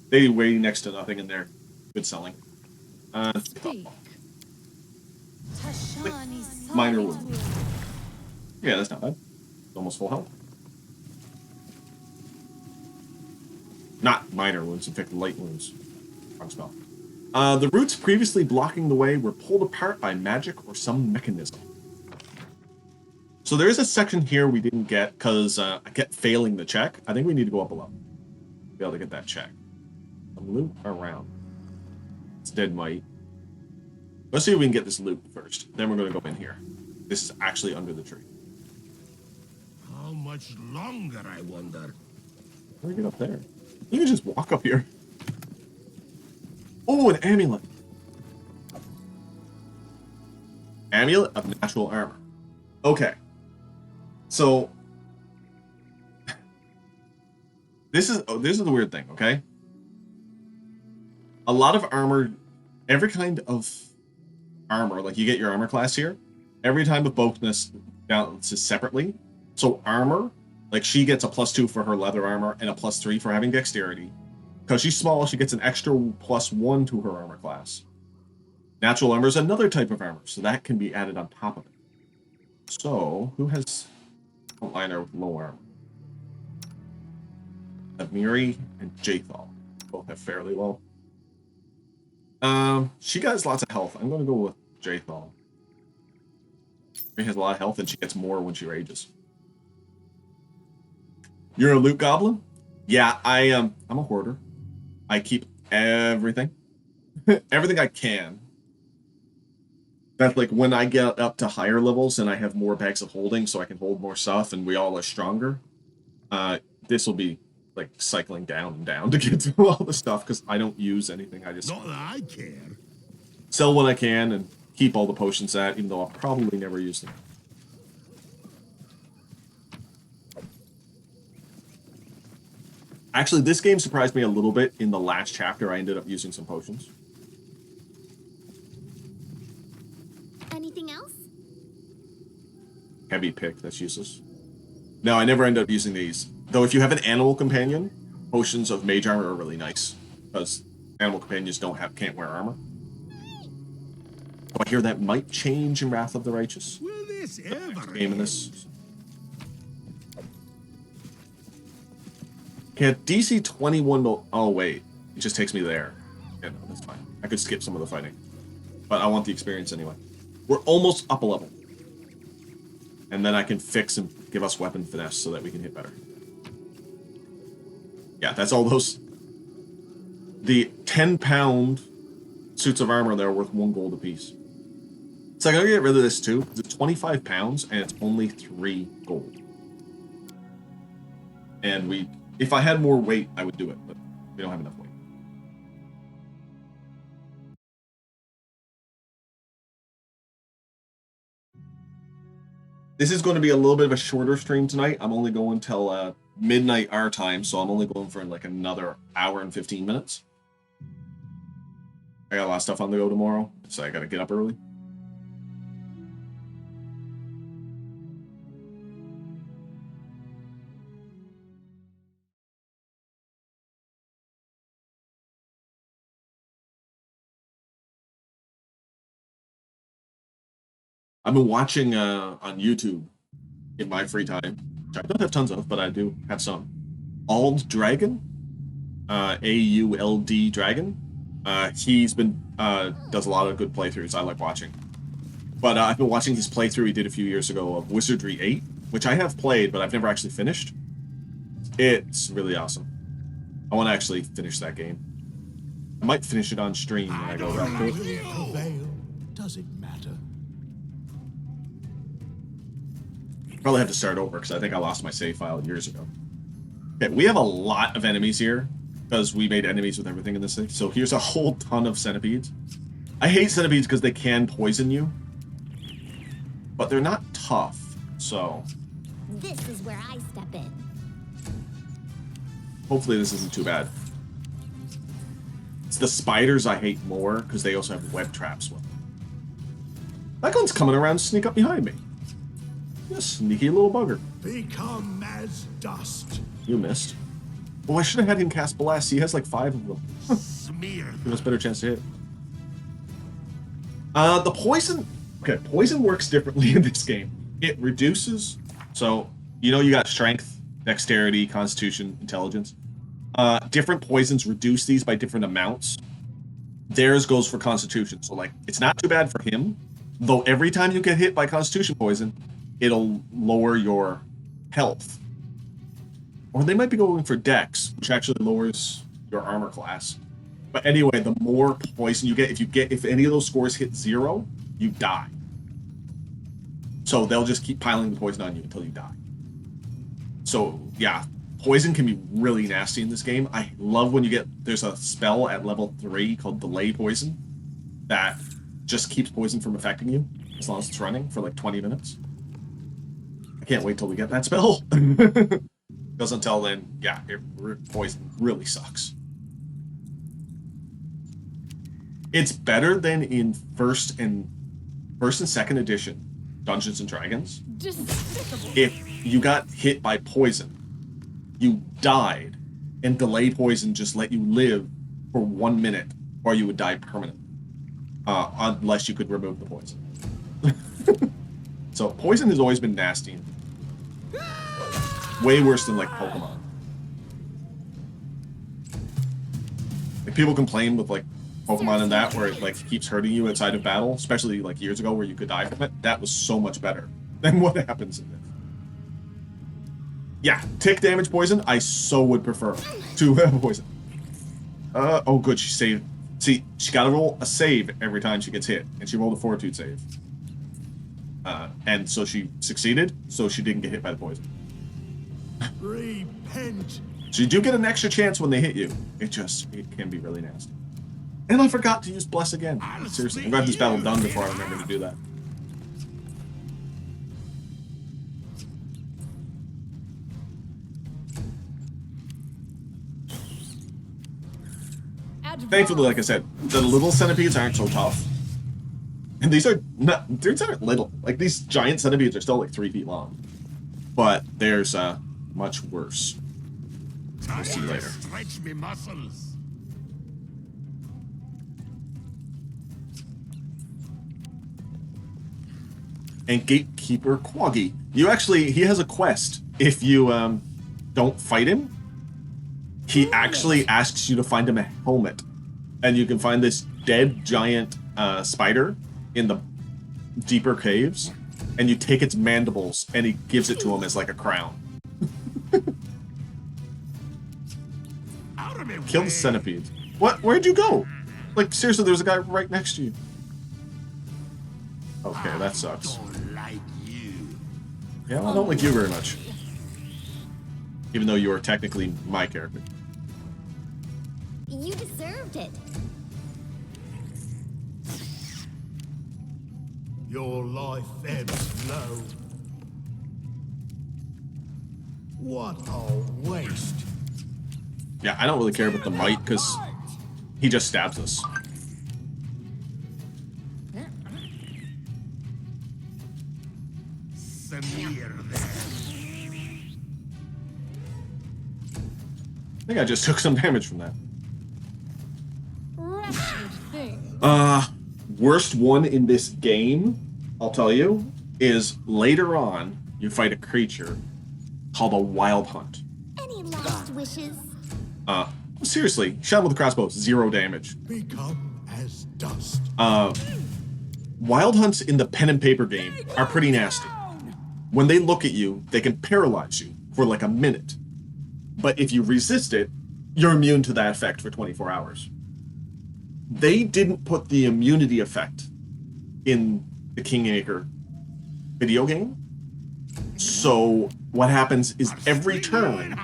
They weigh next to nothing in there. Good selling. Speak. Minor wound. Yeah, that's not bad. It's almost full health. Not minor wounds, in fact, light wounds. Wrong spell. The roots previously blocking the way were pulled apart by magic or some mechanism. So there is a section here we didn't get because I kept failing the check. I think we need to go up a level to be able to get that check. Some loot around. It's dead mite. Let's see if we can get this loot first. Then we're going to go in here. This is actually under the tree. How much longer, I wonder? How do we get up there? You can just walk up here. Oh, an amulet. Amulet of natural armor. Okay. So this is the weird thing, okay? A lot of armor, every kind of armor, like you get your armor class here, every time of boldness balances separately. So armor, like she gets a +2 for her leather armor and a +3 for having dexterity. Because she's small, she gets an extra +1 to her armor class. Natural armor is another type of armor, so that can be added on top of it. So, who has frontliner with low armor? Amiri and Jathal both have fairly low. She has lots of health. I'm going to go with Jathal. She has a lot of health, and she gets more when she rages. You're a loot goblin? Yeah, I'm a hoarder. I keep everything. Everything I can. That's like when I get up to higher levels and I have more bags of holding so I can hold more stuff and we all are stronger. This will be like cycling down and down to get to all the stuff because I don't use anything. I just Not that I care. sell when I can and keep all the potions at, even though I'll probably never use them. Actually, this game surprised me a little bit. In the last chapter, I ended up using some potions. Anything else? Heavy pick, that's useless. No, I never end up using these. Though if you have an animal companion, potions of mage armor are really nice. Because animal companions can't wear armor. So I hear that might change in Wrath of the Righteous. Will this ever Game in end? this. Okay, DC 21 will... Oh, wait. It just takes me there. Yeah, no, that's fine. I could skip some of the fighting. But I want the experience anyway. We're almost up a level. And then I can fix and give us weapon finesse so that we can hit better. Yeah, that's all those... The 10-pound suits of armor that are worth 1 gold apiece. So I'm going to get rid of this too. It's 25 pounds and it's only 3 gold. And if I had more weight, I would do it, but we don't have enough weight. This is going to be a little bit of a shorter stream tonight. I'm only going till midnight our time, so I'm only going for like another hour and 15 minutes. I got a lot of stuff on the go tomorrow, so I got to get up early. I've been watching on YouTube in my free time, which I don't have tons of, but I do have some. Ald Dragon, A-U-L-D Dragon. He's been does a lot of good playthroughs. I like watching. But I've been watching his playthrough he did a few years ago of Wizardry 8, which I have played, but I've never actually finished. It's really awesome. I want to actually finish that game. I might finish it on stream when I go back to it. Prevail. Does it matter? Probably have to start over because I think I lost my save file years ago. Okay, we have a lot of enemies here because we made enemies with everything in this thing. So here's a whole ton of centipedes. I hate centipedes because they can poison you, but they're not tough. So This is where I step in. hopefully this isn't too bad. It's the spiders I hate more because they also have web traps with them. That one's coming around to sneak up behind me. You sneaky little bugger. Become as dust. You missed. Oh, I should have had him cast Blast. He has like 5 of them. Smear. Give us a better chance to hit. The poison... Okay, poison works differently in this game. It reduces... So, you know you got strength, dexterity, constitution, intelligence. Different poisons reduce these by different amounts. Theirs goes for constitution. So, like, it's not too bad for him. Though every time you get hit by constitution poison, it'll lower your health. Or they might be going for dex, which actually lowers your armor class. But anyway, the more poison you get, if any of those scores hit 0, you die. So they'll just keep piling the poison on you until you die. So yeah, poison can be really nasty in this game. I love when there's a spell at level 3 called Delay Poison that just keeps poison from affecting you as long as it's running for like 20 minutes. I can't wait till we get that spell. Because until then, yeah, poison really sucks. It's better than in first and second edition Dungeons and Dragons. Despicable. If you got hit by poison, you died, and delay poison just let you live for 1 minute, or you would die permanently, unless you could remove the poison. So poison has always been nasty. Way worse than like Pokemon. Like people complain with like Pokemon and that where it like keeps hurting you outside of battle, especially like years ago where you could die from it. That was so much better than what happens in this. Yeah, tick damage poison, I so would prefer to have poison. Oh good, she saved. See, she gotta roll a save every time she gets hit, and she rolled a fortitude save. And so she succeeded, so she didn't get hit by the poison. Repent. So you do get an extra chance when they hit you. It can be really nasty. And I forgot to use Bless again. Seriously, I'm gonna have this battle done before I remember to do that. Thankfully, like I said, the little centipedes aren't so tough. And these are not, these aren't little. Like these giant centipedes are still like 3 feet long. But there's much worse. We'll see later. Stretch me muscles. And Gatekeeper Quaggy. He has a quest. If you don't fight him, he actually asks you to find him a helmet. And you can find this dead giant spider in the deeper caves, and you take its mandibles, and he gives it to him as like a crown. Kill the centipede. What? Where'd you go? Like, seriously, there's a guy right next to you. Okay, that sucks. Yeah, I don't like you very much. Even though you are technically my character. You deserved it. Your life ebbs flow. What a waste. Yeah, I don't really care about the might, because he just stabs us. I think I just took some damage from that. Wretched thing. Worst one in this game, I'll tell you, is later on, you fight a creature called a Wild Hunt. Any last wishes? Seriously, shot him with a crossbow, 0 damage. Become as dust. Wild Hunts in the pen and paper game are pretty nasty. When they look at you, they can paralyze you for like a minute. But if you resist it, you're immune to that effect for 24 hours. They didn't put the immunity effect in the Kingmaker video game. So what happens is every turn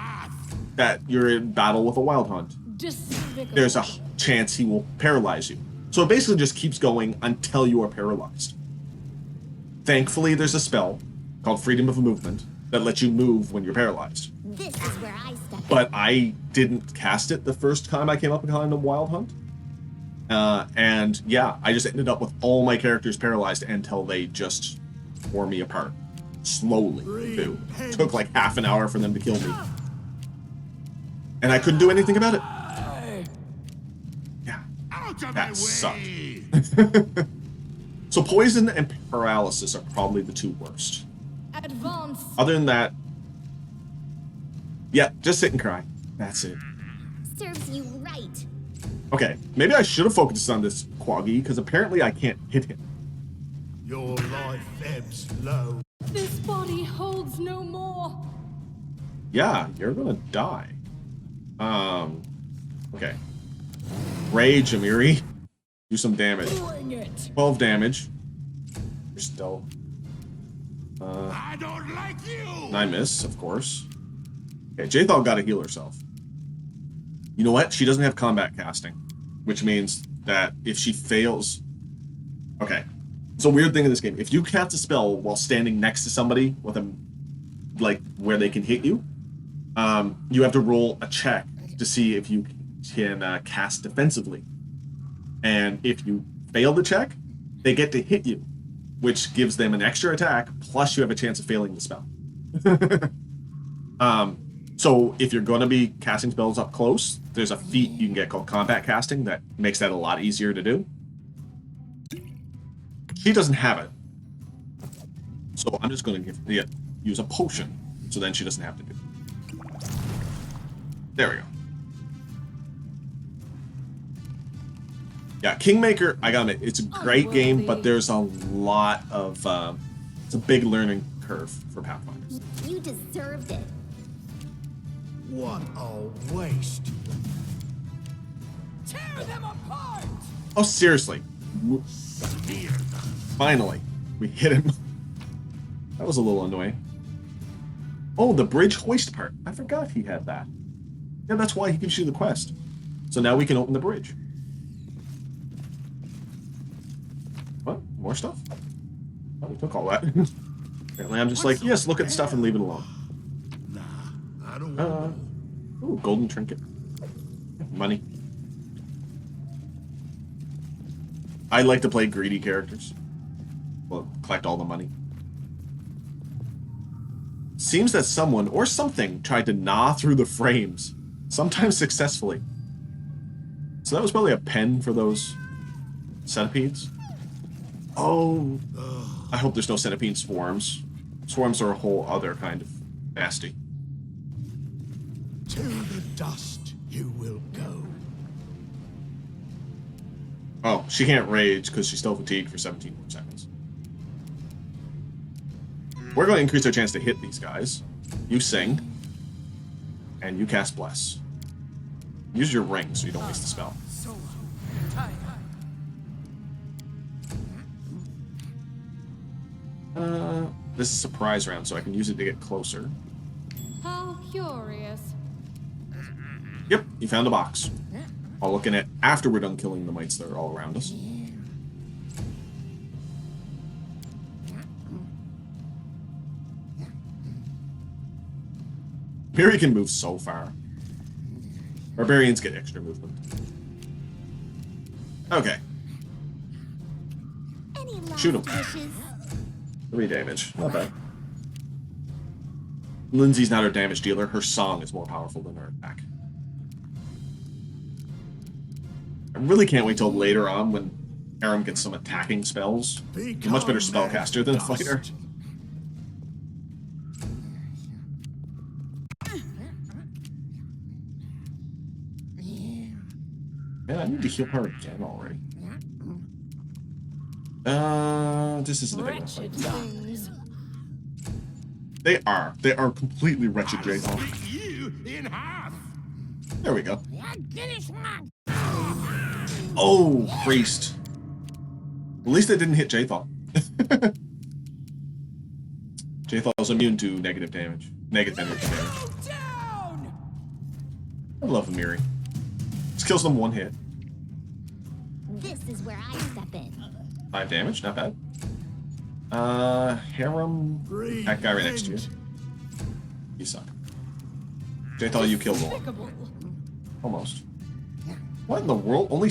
that you're in battle with a Wild Hunt, Despicable. there's a chance he will paralyze you. So it basically just keeps going until you are paralyzed. Thankfully, there's a spell called Freedom of Movement that lets you move when you're paralyzed. This is where I step in. But I didn't cast it the first time I came up behind a Wild Hunt. And yeah, I just ended up with all my characters paralyzed until they just tore me apart. Slowly, too. It took like half an hour for them to kill me. And I couldn't do anything about it. Yeah, that sucked. So poison and paralysis are probably the 2 worst. Advance. Other than that, yeah, just sit and cry. That's it. Serves you right. Okay, maybe I should have focused on this Quaggy, because apparently I can't hit him. Your life ebbs low. This body holds no more. Yeah, you're gonna die. Okay. Rage, Amiri. Do some damage. Bring it. 12 damage. You're still... I don't like you. I miss, of course. Okay, Jethal gotta heal herself. You know what? She doesn't have combat casting, which means that if she fails... Okay. It's a weird thing in this game. If you cast a spell while standing next to somebody with a... like, where they can hit you, you have to roll a check to see if you can cast defensively. And if you fail the check, they get to hit you, which gives them an extra attack, plus you have a chance of failing the spell. So if you're going to be casting spells up close, there's a feat you can get called combat casting that makes that a lot easier to do. She doesn't have it. So I'm just going to use a potion, so then she doesn't have to do it. There we go. Yeah, Kingmaker, I gotta admit, it's a great game, but there's a lot of, it's a big learning curve for Pathfinder. You deserved it. What a waste. Tear them apart! Oh, seriously. Finally, we hit him. That was a little annoying. Oh, the bridge hoist part. I forgot he had that. Yeah, that's why he gives you the quest. So now we can open the bridge. What? More stuff? Oh, we took all that. Apparently I'm just like, yes, look at stuff and leave it alone. Nah, I don't want Ooh, golden trinket. Money. I like to play greedy characters. Well, collect all the money. Seems that someone or something tried to gnaw through the frames, sometimes successfully. So that was probably a pen for those centipedes. Oh, I hope there's no centipede swarms. Swarms are a whole other kind of nasty. To the dust you will go. Oh, she can't rage because she's still fatigued for 17 more seconds. We're going to increase our chance to hit these guys. You sing, and you cast Bless. Use your ring so you don't waste the spell. So tired. This is a surprise round, so I can use it to get closer. How curious. Yep, you found a box. I'll look in it after we're done killing the mites that are all around us. Miri can move so far. Barbarians get extra movement. Okay. Any last Shoot 'em. wishes? 3 damage. Not bad. Lindsay's not her damage dealer. Her song is more powerful than her attack. I really can't wait till later on when Aram gets some attacking spells. He's a much better spellcaster than a fighter. Man, I need to heal her again already. This isn't a big enough Wretched fight. things. They are. They are completely wretched, J-Hawk. You in half. There we go. Oh, priest. At least it didn't hit Jathan. Jathan's immune to negative damage. Negative energy damage. Down! I love Amiri. Just kills them one hit. This is where I step in. 5 damage, not bad. Harem. That guy right next to you. You suck. Jathan, you killed one. Despicable. Almost. What in the world? Only.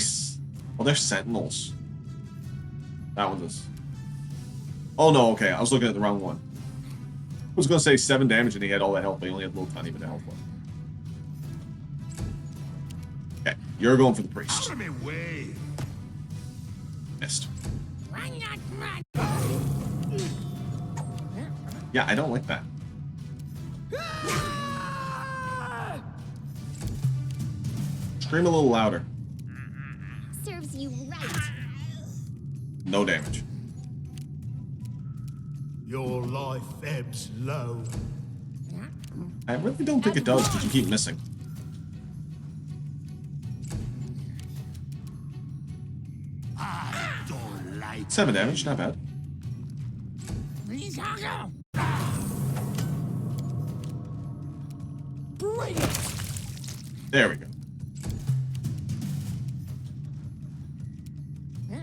Oh, they're sentinels. That one is. Oh no, okay. I was looking at the wrong one. I was going to say 7 damage and he had all that health, but he only had a little tiny bit of health left. Okay, you're going for the priest. Out of my way. Missed. Yeah, I don't like that. Scream a little louder. Serves you right. No damage. Your life ebbs low. I really don't think it does because you keep missing. I don't like 7 damage, not bad. Bring it! There we go.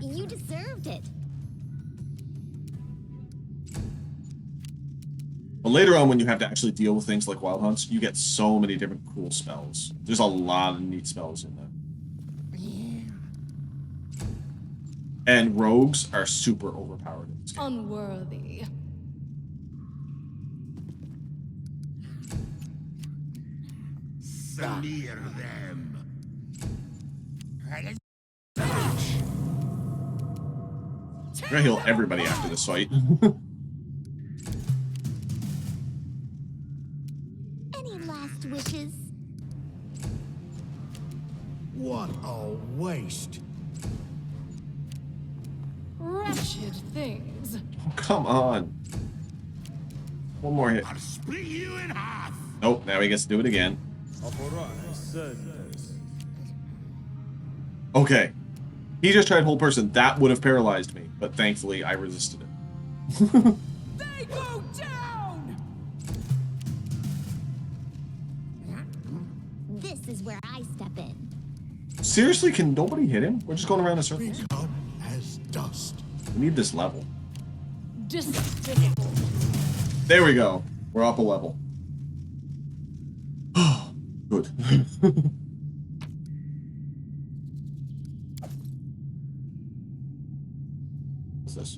You deserved it. But later on, when you have to actually deal with things like wild hunts, you get so many different cool spells. There's a lot of neat spells in there. And rogues are super overpowered in this game. Unworthy. Smear them. We're gonna heal everybody after this fight. Any last wishes? What a waste. Wretched things. Oh, come on. One more hit. I'll split you in half. Nope, now he gets to do it again. Okay. He just tried whole person. That would have paralyzed me, but thankfully I resisted it. They go down! This is where I step in. Seriously, can nobody hit him? We're just going around in circles. Become as dust. We need this level. Despicable. There we go. We're up a level. Good. What's this?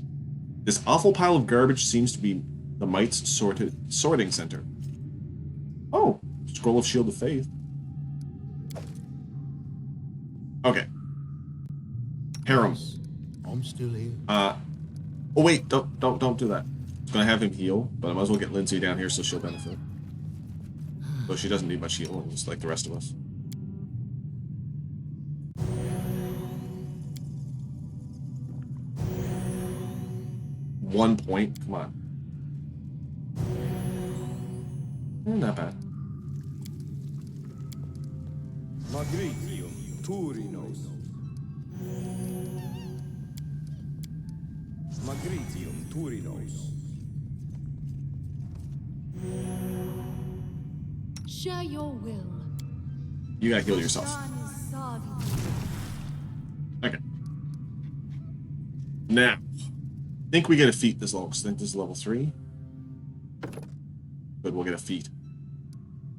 This awful pile of garbage seems to be the Might's sorting center. Oh, scroll of Shield of Faith. Okay. Harem. I'm still here. Oh wait, don't do that. I was gonna have him heal, but I might as well get Lindsay down here so she'll benefit. Though she doesn't need much healing, just like the rest of us. One point, come on. Not bad. Magritium Turinos. Magritium Turinos. Share your will. You gotta heal yourself. Okay. Now, I think we get a feat this level, because I think this is level 3. But we'll get a feat.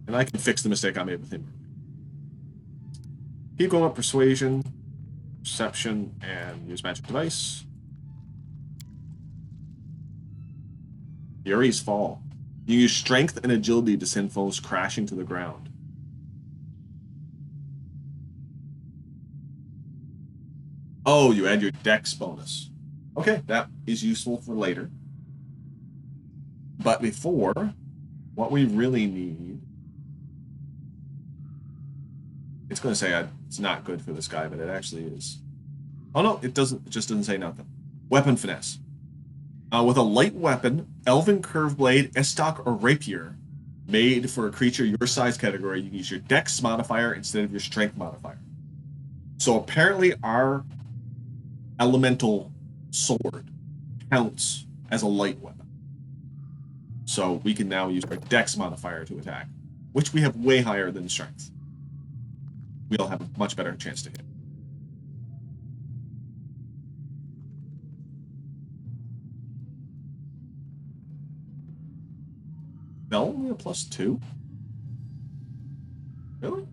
And I can fix the mistake I made with him. Keep going up Persuasion, Perception, and use Magic Device. Fury's Fall. You use Strength and Agility to send foes crashing to the ground. Oh, you add your Dex bonus. Okay, that is useful for later. But before, what we really need... It's going to say it's not good for this guy, but it actually is. Oh no, it doesn't. It just doesn't say nothing. Weapon Finesse. With a light weapon, Elven Curve Blade, Estoc, or Rapier, made for a creature your size category, you can use your Dex modifier instead of your Strength modifier. So apparently our Elemental Sword counts as a light weapon. So we can now use our Dex modifier to attack, which we have way higher than Strength. We'll have a much better chance to hit. No, only a +2? Really? It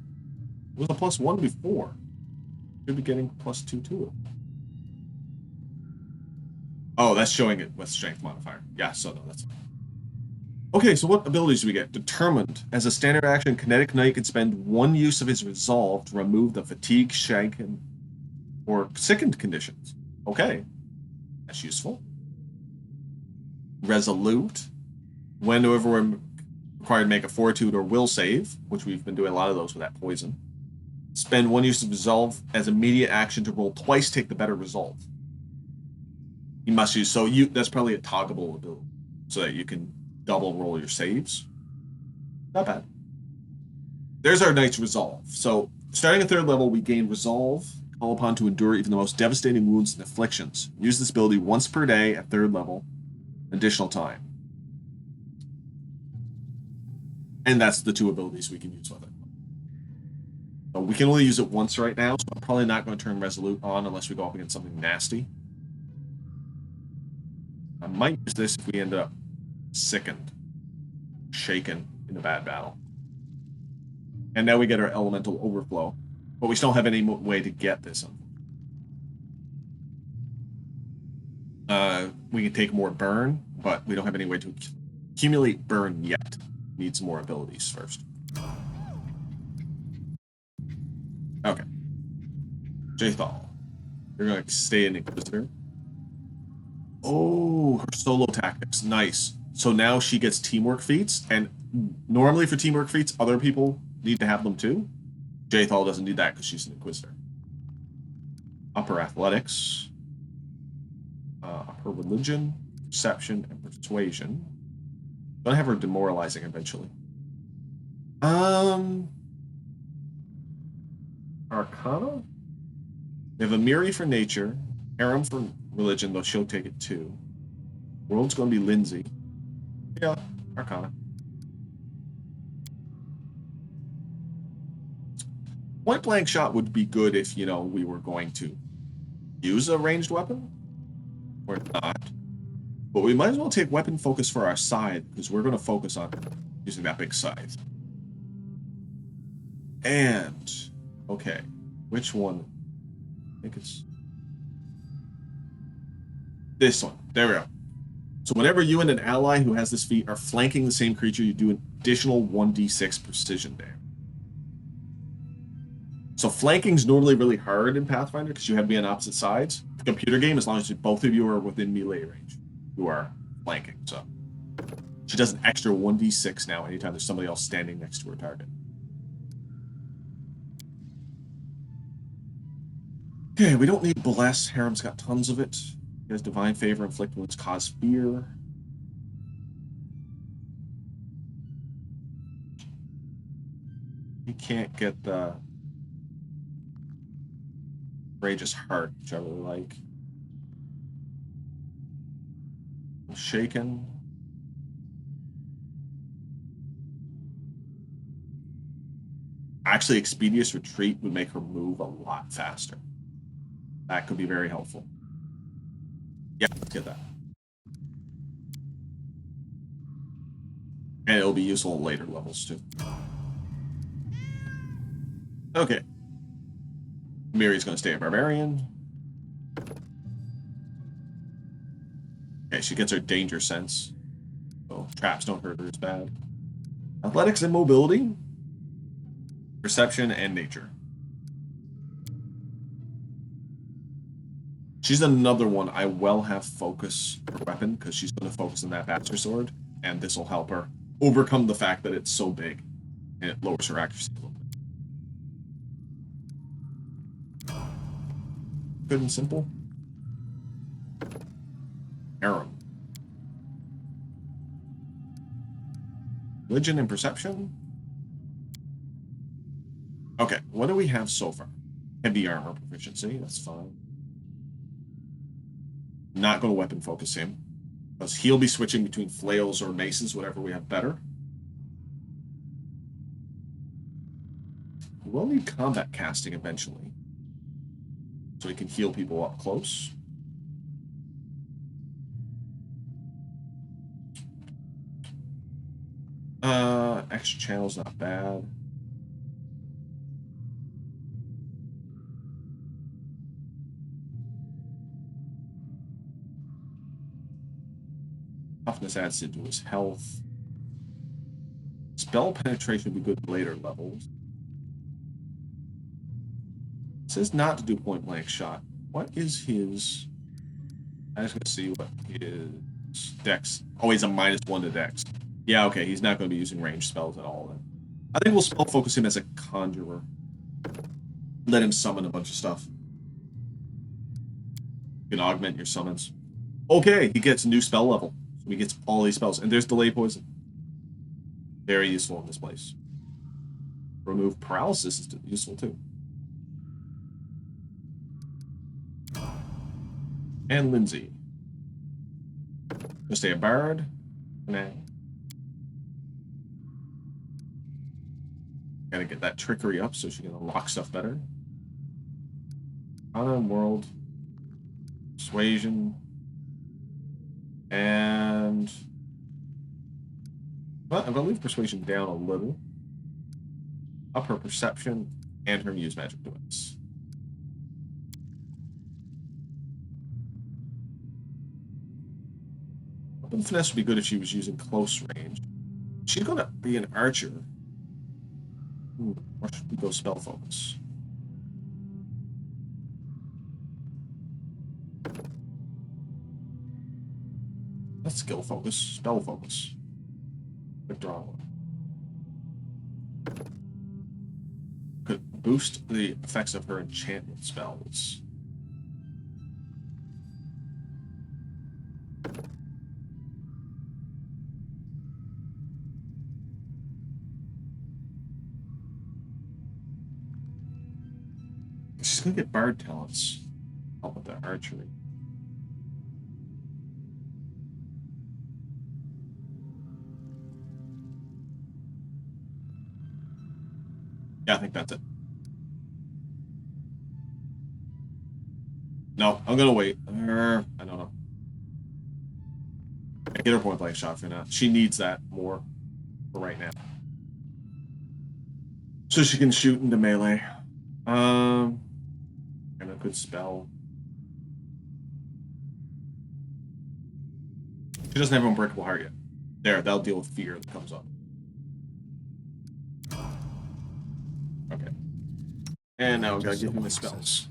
was a +1 before. Should be getting +2 to it. Oh, that's showing it with Strength modifier. Yeah, so no, that's fine. Okay, so what abilities do we get? Determined. As a standard action, Kinetic Knight can spend 1 use of his Resolve to remove the Fatigue, Shanken, or Sickened conditions. Okay, that's useful. Resolute. Whenever we're required to make a Fortitude or Will save, which we've been doing a lot of those with that poison. Spend 1 use of Resolve as immediate action to roll twice, take the better result. You must use, so that's probably a toggleable ability, so that you can double roll your saves. Not bad. There's our Knight's Resolve. So, starting at 3rd level, we gain Resolve, call upon to endure even the most devastating wounds and afflictions. Use this ability once per day at 3rd level, additional time. And that's the 2 abilities we can use with it. So we can only use it once right now, so I'm probably not going to turn Resolute on unless we go up against something nasty. I might use this if we end up sickened, shaken in a bad battle. And now we get our Elemental Overflow, but we still don't have any way to get this. We can take more burn, but we don't have any way to accumulate burn yet. Need some more abilities first. Jathal. You're going to stay an Inquisitor. Oh, her solo tactics. Nice. So now she gets teamwork feats, and normally for teamwork feats, other people need to have them too. Jathal doesn't need that because she's an Inquisitor. Upper athletics. Upper religion, perception, and persuasion. Gonna have her demoralizing eventually. Arcana? We have a Miri for nature, Harem for religion, though she'll take it too. World's gonna be Lindsay. Yeah, Arcana. Point blank shot would be good if, you know, we were going to use a ranged weapon or not. But we might as well take weapon focus for our scythe, because we're going to focus on using that big scythe. And, okay, which one? I think it's this one. There we go. So whenever you and an ally who has this feat are flanking the same creature, you do an additional 1d6 precision damage. So flanking's normally really hard in Pathfinder because you have to be on opposite sides. The computer game, as long as both of you are within melee range, you are flanking. So she does an extra 1d6 now anytime there's somebody else standing next to her target. Okay, we don't need Bless. Harem's got tons of it. He has Divine Favor, Inflict Wounds, Cause Fear. He can't get the Courageous Heart, which I really like. Shaken. Actually, Expeditious Retreat would make her move a lot faster. That could be very helpful. Yeah, let's get that. And it'll be useful at later levels, too. Okay. Miri's going to stay a Barbarian. Okay, she gets her Danger Sense. So traps don't hurt her as bad. Athletics and Mobility. Perception and Nature. She's another one I will have focus her weapon, because she's going to focus on that Bastard Sword, and this will help her overcome the fact that it's so big, and it lowers her accuracy a little bit. Good and simple. Harem. Religion and Perception. Okay, what do we have so far? Heavy armor proficiency, that's fine. Not going to weapon focus him, because he'll be switching between flails or maces, whatever we have better. We'll need combat casting eventually, so we can heal people up close. Extra channel's not bad. Toughness adds into his health. Spell penetration would be good later levels. It says not to do point blank shot. What is his? I just want to see what his dex. Oh, he's a -1 to dex. Yeah, okay, he's not going to be using ranged spells at all then. I think we'll spell focus him as a conjurer. Let him summon a bunch of stuff. You can augment your summons. Okay, he gets a new spell level. So he gets all these spells. And there's Delay Poison. Very useful in this place. Remove Paralysis is useful too. And Lindsay. Gonna stay a Bard. Nah. Gotta get that trickery up so she can unlock stuff better. Honor World. Persuasion. And well, I'm gonna leave Persuasion down a little. Up her Perception and her Muse Magic Device. Weapon Finesse would be good if she was using close range. She's gonna be an archer. Or should we go Spell Focus? That's skill focus, spell focus. Withdraw. Could boost the effects of her enchantment spells. She's gonna get bard talents. Help with the archery. Yeah, I think that's it. No, I'm gonna wait. I don't know. I get her point blank shot for now. She needs that more for right now. So she can shoot into melee. And a good spell. She doesn't have Unbreakable Heart yet. There, that'll deal with fear that comes up. Okay. And now we gotta give him his spells.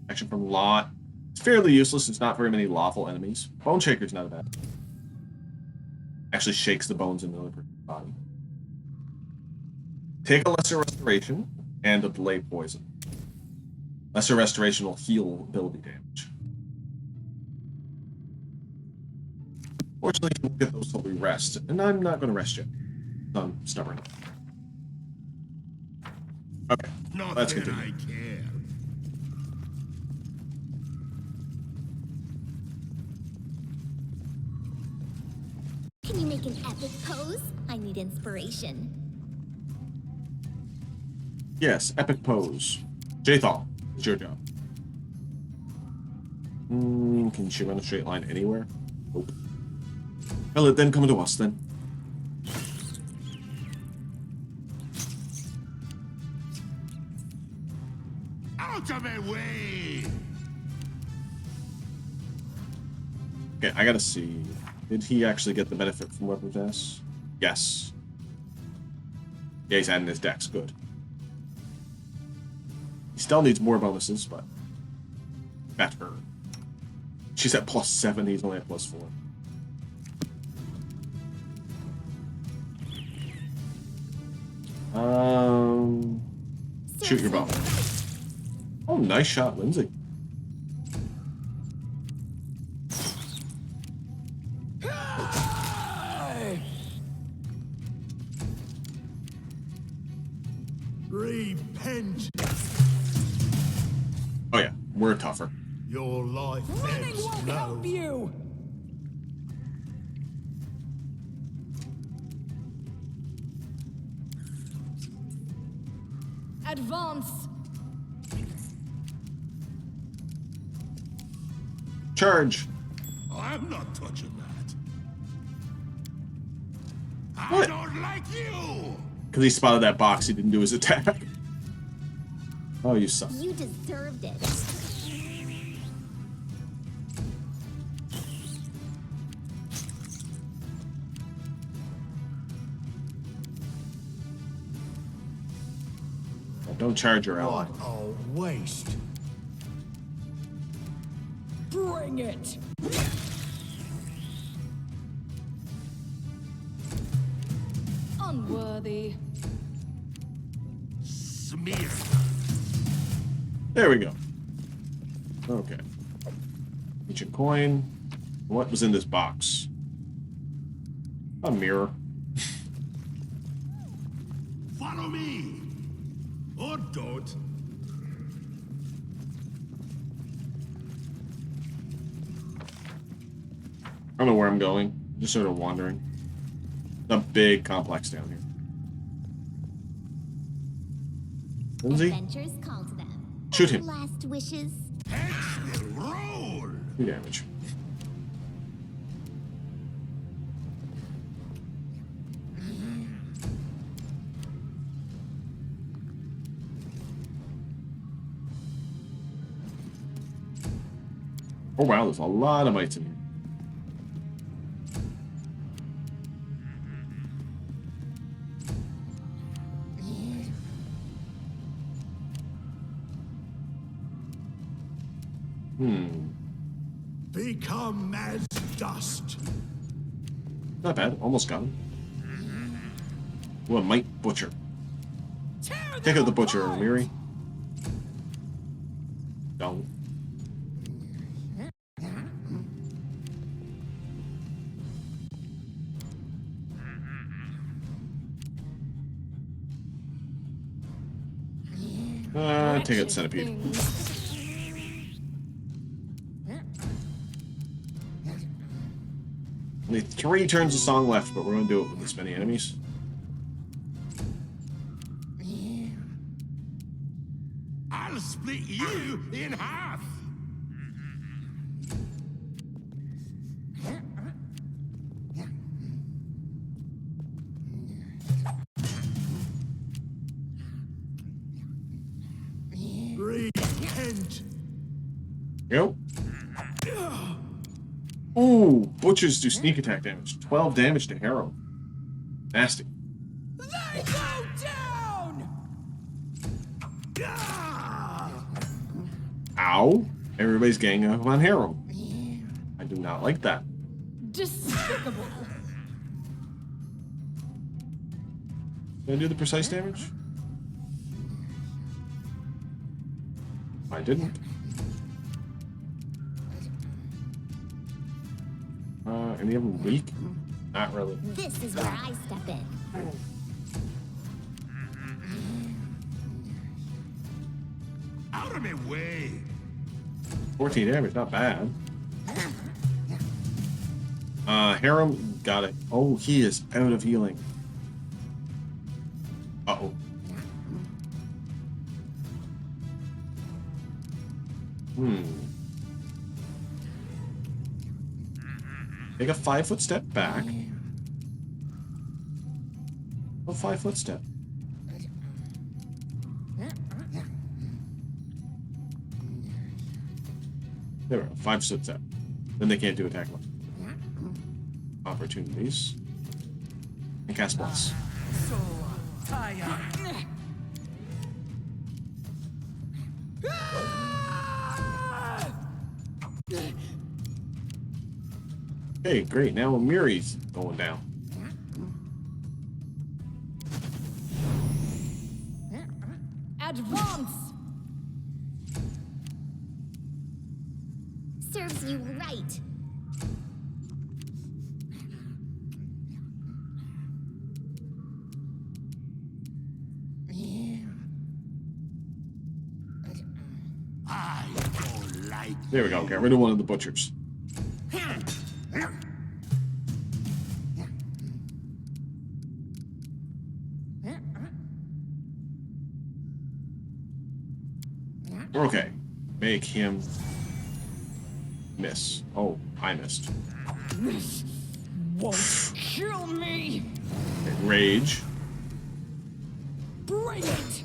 Action from Lot. It's fairly useless. There's not very many lawful enemies. Bone Shaker's not bad. Actually shakes the bones in the other person's body. Take a Lesser Restoration and a Delay Poison. Lesser Restoration will heal ability damage. Fortunately, you won't get those till we rest, and I'm not going to rest yet. I'm stubborn. Okay, let's continue. I care. Can you make an epic pose? I need inspiration. Yes, epic pose. Jathal, it's your job. Can she run a straight line anywhere? Nope. Well, let them come to us then. Out of my way! Okay, I gotta see. Did he actually get the benefit from Weapon Finesse? Yes. Yeah, he's adding his dex. Good. He still needs more bonuses, but better. She's at +7. He's only at +4. Shoot your bow. Oh, nice shot, Lindsay. Repent! Oh yeah, we're tougher. Your life Running ebbs won't low. help you! Advance! Charge! I'm not touching that. What? I don't like you! Because he spotted that box, he didn't do his attack. Oh, you suck. You deserved it. Don't charge your ally. What a waste. Bring it! Unworthy. Smear. There we go. Okay. Ancient coin. What was in this box? A mirror. Follow me! Or don't. I don't know where I'm going. Just sort of wandering. A big complex down here. Lindsay? Adventures call to them. Shoot him. Last wishes. Heads will roll! 2 damage. Oh wow, there's a lot of mites in here. Become as dust. Not bad. Almost got him. Ooh, a Might Butcher. Take out the Butcher, Miri. Don't. Take out Centipede. Only 3 turns of song left, but we're gonna do it with this many enemies. I'll split you in half. Repent. Go. Ooh, Butchers do sneak attack damage. 12 damage to Harrow. Nasty. They go down! Ow. Everybody's ganging up on Harrow. I do not like that. Despicable. Did I do the precise damage? I didn't. Any of them weak? Not really. This is where I step in. Out of my way. 14 damage, not bad. Harem got it. Oh, he is out of healing. Uh-oh. Take a 5-foot step back. A 5-foot step. There we go. 5-foot step. Then they can't do attack one. Opportunities. And cast bless. So tired. Okay, great. Now Miri's going down. Advance! Serves you right. I don't like. There we go. Get rid of one of the butchers. Okay. Make him miss. Oh, I missed. This won't kill me! Okay, rage. Bring it!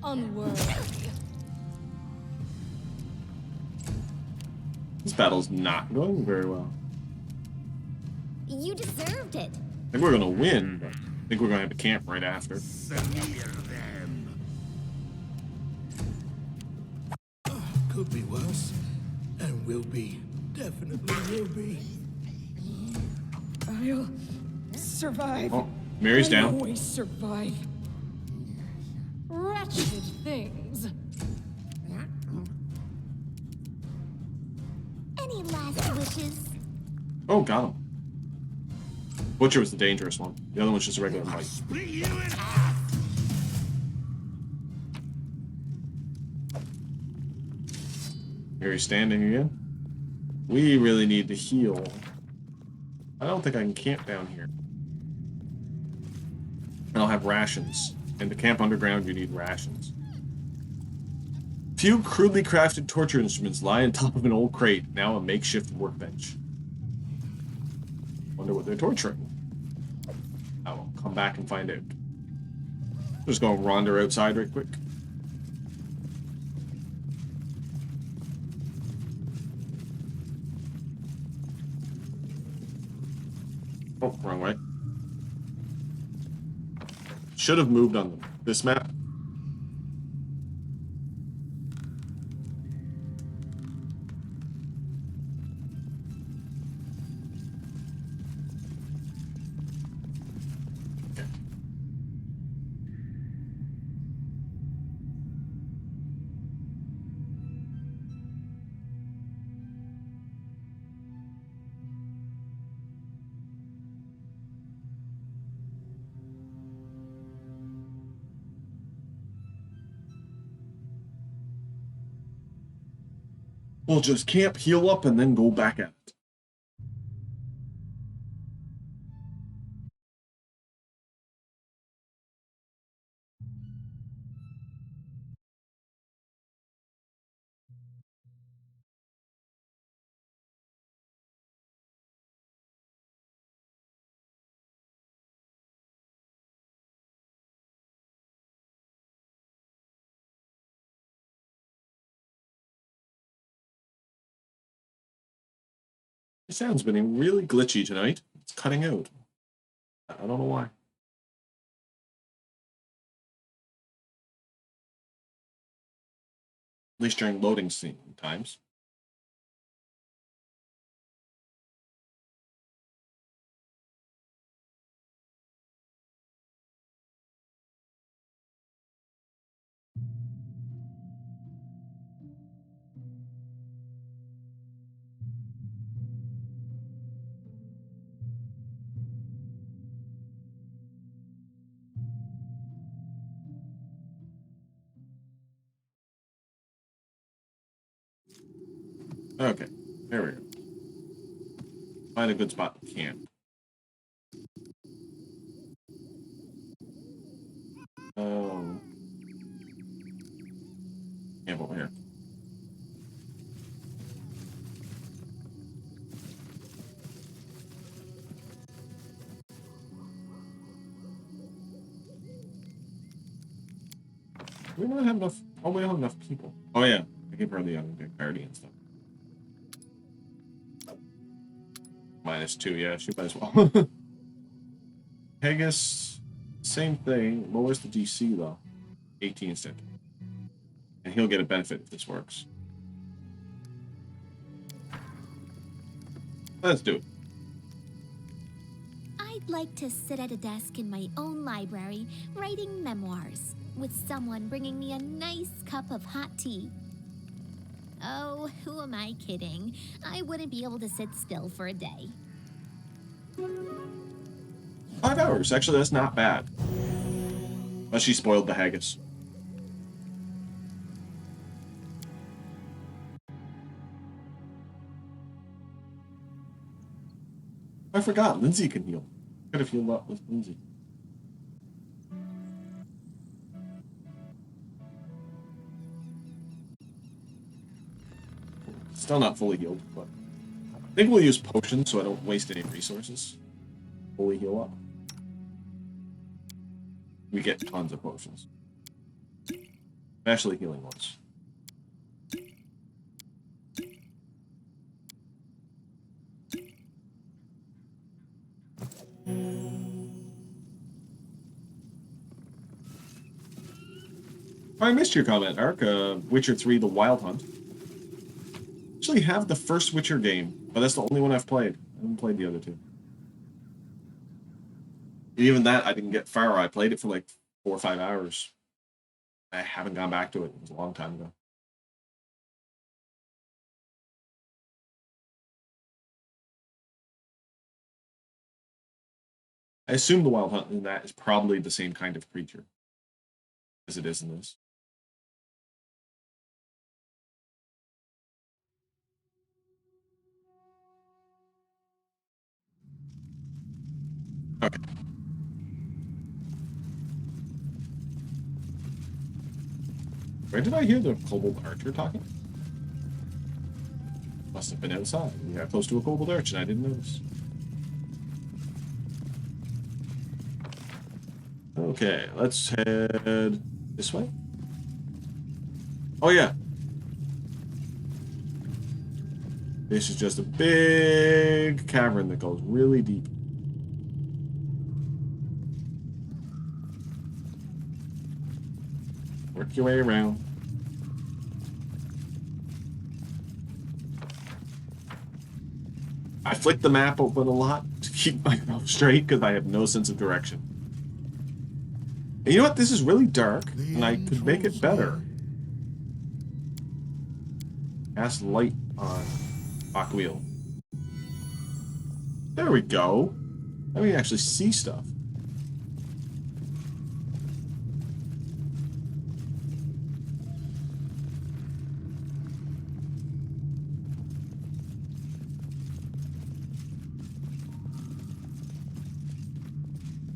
Unworthy. This battle's not going very well. You deserved it. I think we're gonna win, but I think we're gonna have to camp right after. Smear them. Could be worse. And will be. Definitely will be. I'll survive. Oh, Mary's I down. always survive. Wretched things. Any last wishes? Oh, got him. Butcher was the dangerous one. The other one's just a regular fight. Split you in half. Mary's standing again. We really need to heal. I don't think I can camp down here. And I'll have rations. And to camp underground, you need rations. Few crudely crafted torture instruments lie on top of an old crate, now a makeshift workbench. Wonder what they're torturing. I will come back and find out. Just go wander outside right quick. Oh, wrong way. Should have moved on this map. We'll just camp, heal up, and then go back at it. The sound's been really glitchy tonight. It's cutting out. I don't know why. At least during loading scene times. Okay, there we go. Find a good spot to camp. Camp over here. We might have enough. Oh, we don't have enough people. Oh yeah, I can probably party and stuff. -2, yeah, she might as well. Pegasus, same thing. Lowers the DC though, 18 instead, and he'll get a benefit if this works. Let's do it. I'd like to sit at a desk in my own library, writing memoirs, with someone bringing me a nice cup of hot tea. Oh, who am I kidding? I wouldn't be able to sit still for a day. 5 hours. Actually, that's not bad. But she spoiled the haggis. I forgot. Lindsay can heal. Could have healed up with Lindsay. Still not fully healed, but I think we'll use potions so I don't waste any resources. Fully heal up. We get tons of potions. Especially healing ones. I missed your comment, Ark. Witcher 3, The Wild Hunt. I actually have the first Witcher game, but that's the only one I've played. I haven't played the other two. Even that, I didn't get far. I played it for like 4 or 5 hours. I haven't gone back to it. It was a long time ago. I assume the Wild Hunt in that is probably the same kind of creature as it is in this. Okay. Where did I hear the kobold archer talking? Must have been outside. We got close to a kobold arch and I didn't notice. Okay, let's head this way. Oh yeah. This is just a big cavern that goes really deep. Work your way around. I flick the map open a lot to keep myself straight because I have no sense of direction. And you know what? This is really dark, and I could make it better. Cast light on lock wheel. There we go. Now we can actually see stuff.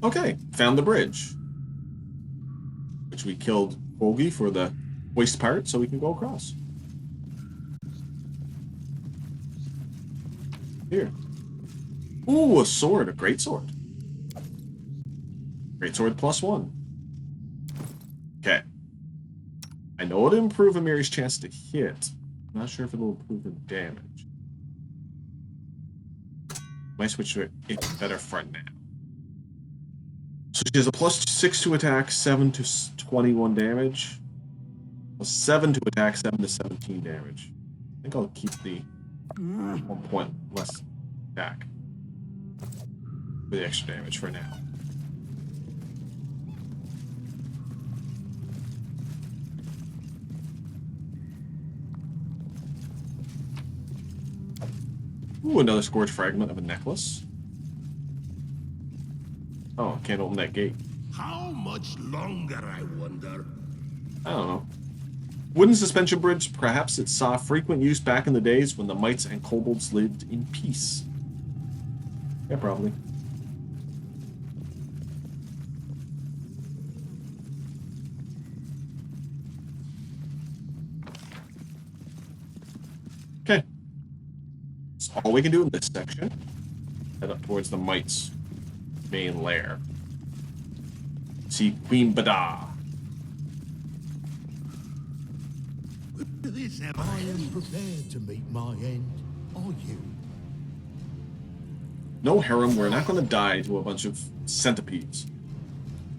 Okay, found the bridge. Which we killed Bogey for the waste part, so we can go across. Here. Ooh, a sword, a great sword. Great sword +1. Okay. I know it'll improve Amiri's chance to hit. I'm not sure if it'll improve her damage. Might switch to it better for now. So she has a +6 to attack, 7 to 21 damage. +7 to attack, 7 to 17 damage. I think I'll keep the 1 point less attack for the extra damage for now. Ooh, another scorched fragment of a necklace. Oh, can't open that gate. How much longer, I wonder? I don't know. Wooden suspension bridge, perhaps it saw frequent use back in the days when the mites and kobolds lived in peace. Yeah, probably. Okay. That's all we can do in this section. Head up towards the mites' main lair. See Queen Bada. I am prepared to meet my end. Are you? No, harem, we're not going to die to a bunch of centipedes.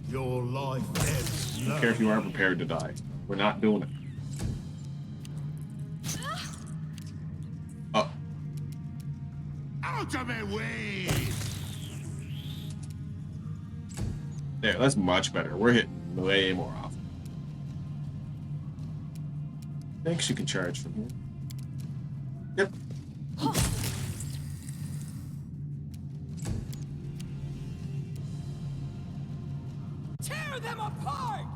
Your life ebbs I don't care if you are prepared to die. We're not doing it. Oh. Out of my way! There, that's much better. We're hitting way more often. Thanks, you can charge from here. Yep. Tear them apart!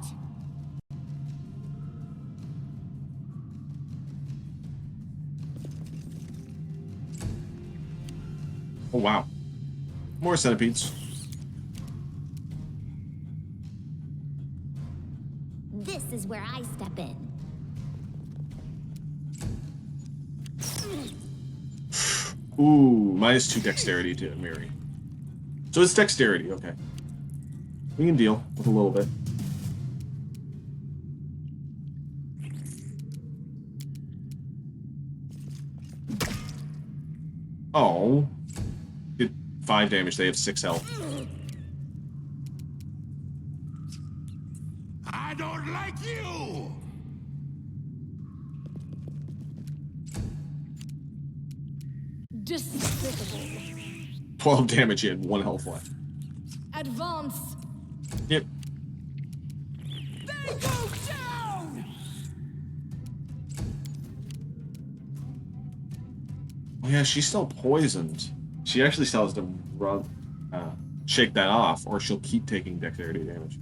Oh, wow. More centipedes. This is where I step in. Ooh, -2 dexterity to Amiri. So it's dexterity, okay. We can deal with a little bit. Oh. Did 5 damage, they have 6 health. I don't like you! 12 damage, he had 1 health left. Advance! Yep. They go down! Oh yeah, she's still poisoned. She actually still has to run, shake that off, or she'll keep taking dexterity damage.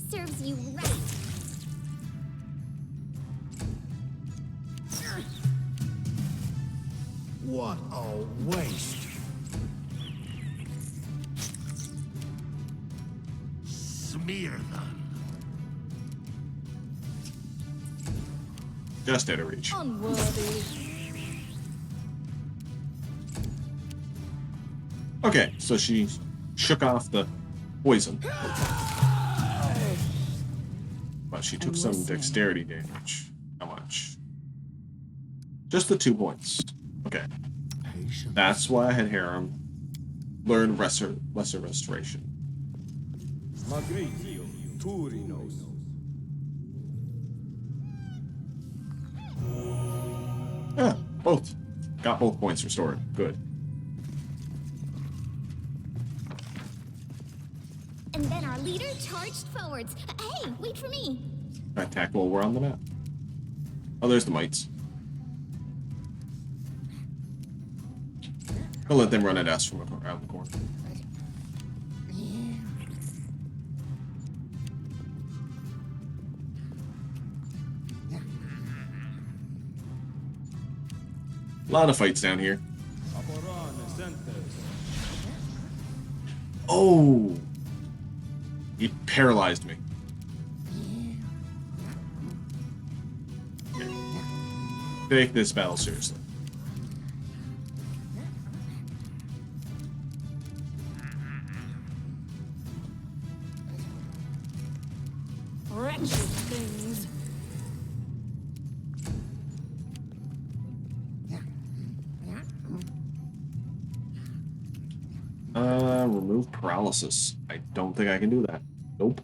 Serves you right. What a waste! Smear them. Just out of reach. Unworthy. Okay, so she shook off the poison. But she took some dexterity damage. How much? Just the 2 points. Okay. That's why I had harem. Learn lesser restoration. Magritium Turinos. Yeah, both. Got both points restored. Good. And then our leader charged forwards. Hey, wait for me. Attack while we're on the map. Oh, there's the mites. I'll let them run at us from around the corner. A lot of fights down here. Oh! He paralyzed me. Take this battle seriously. Wretched things. Remove paralysis. I don't think I can do that. Nope.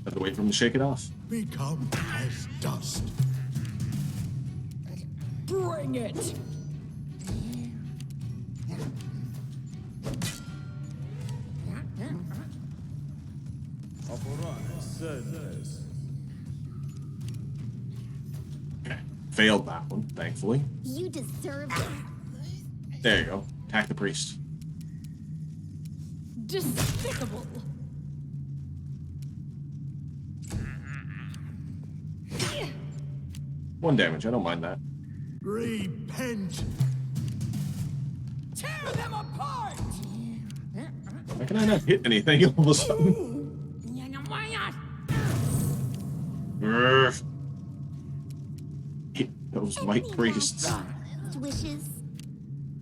Have to wait for him to shake it off. Become as dust. Bring it. Okay. Failed that one, thankfully. You deserve it. There you go. Attack the priest. Despicable. One damage, I don't mind that. Repent. Tear them apart. Why can I not hit anything all of a sudden? Urgh. Hit those mite priests. Last wishes.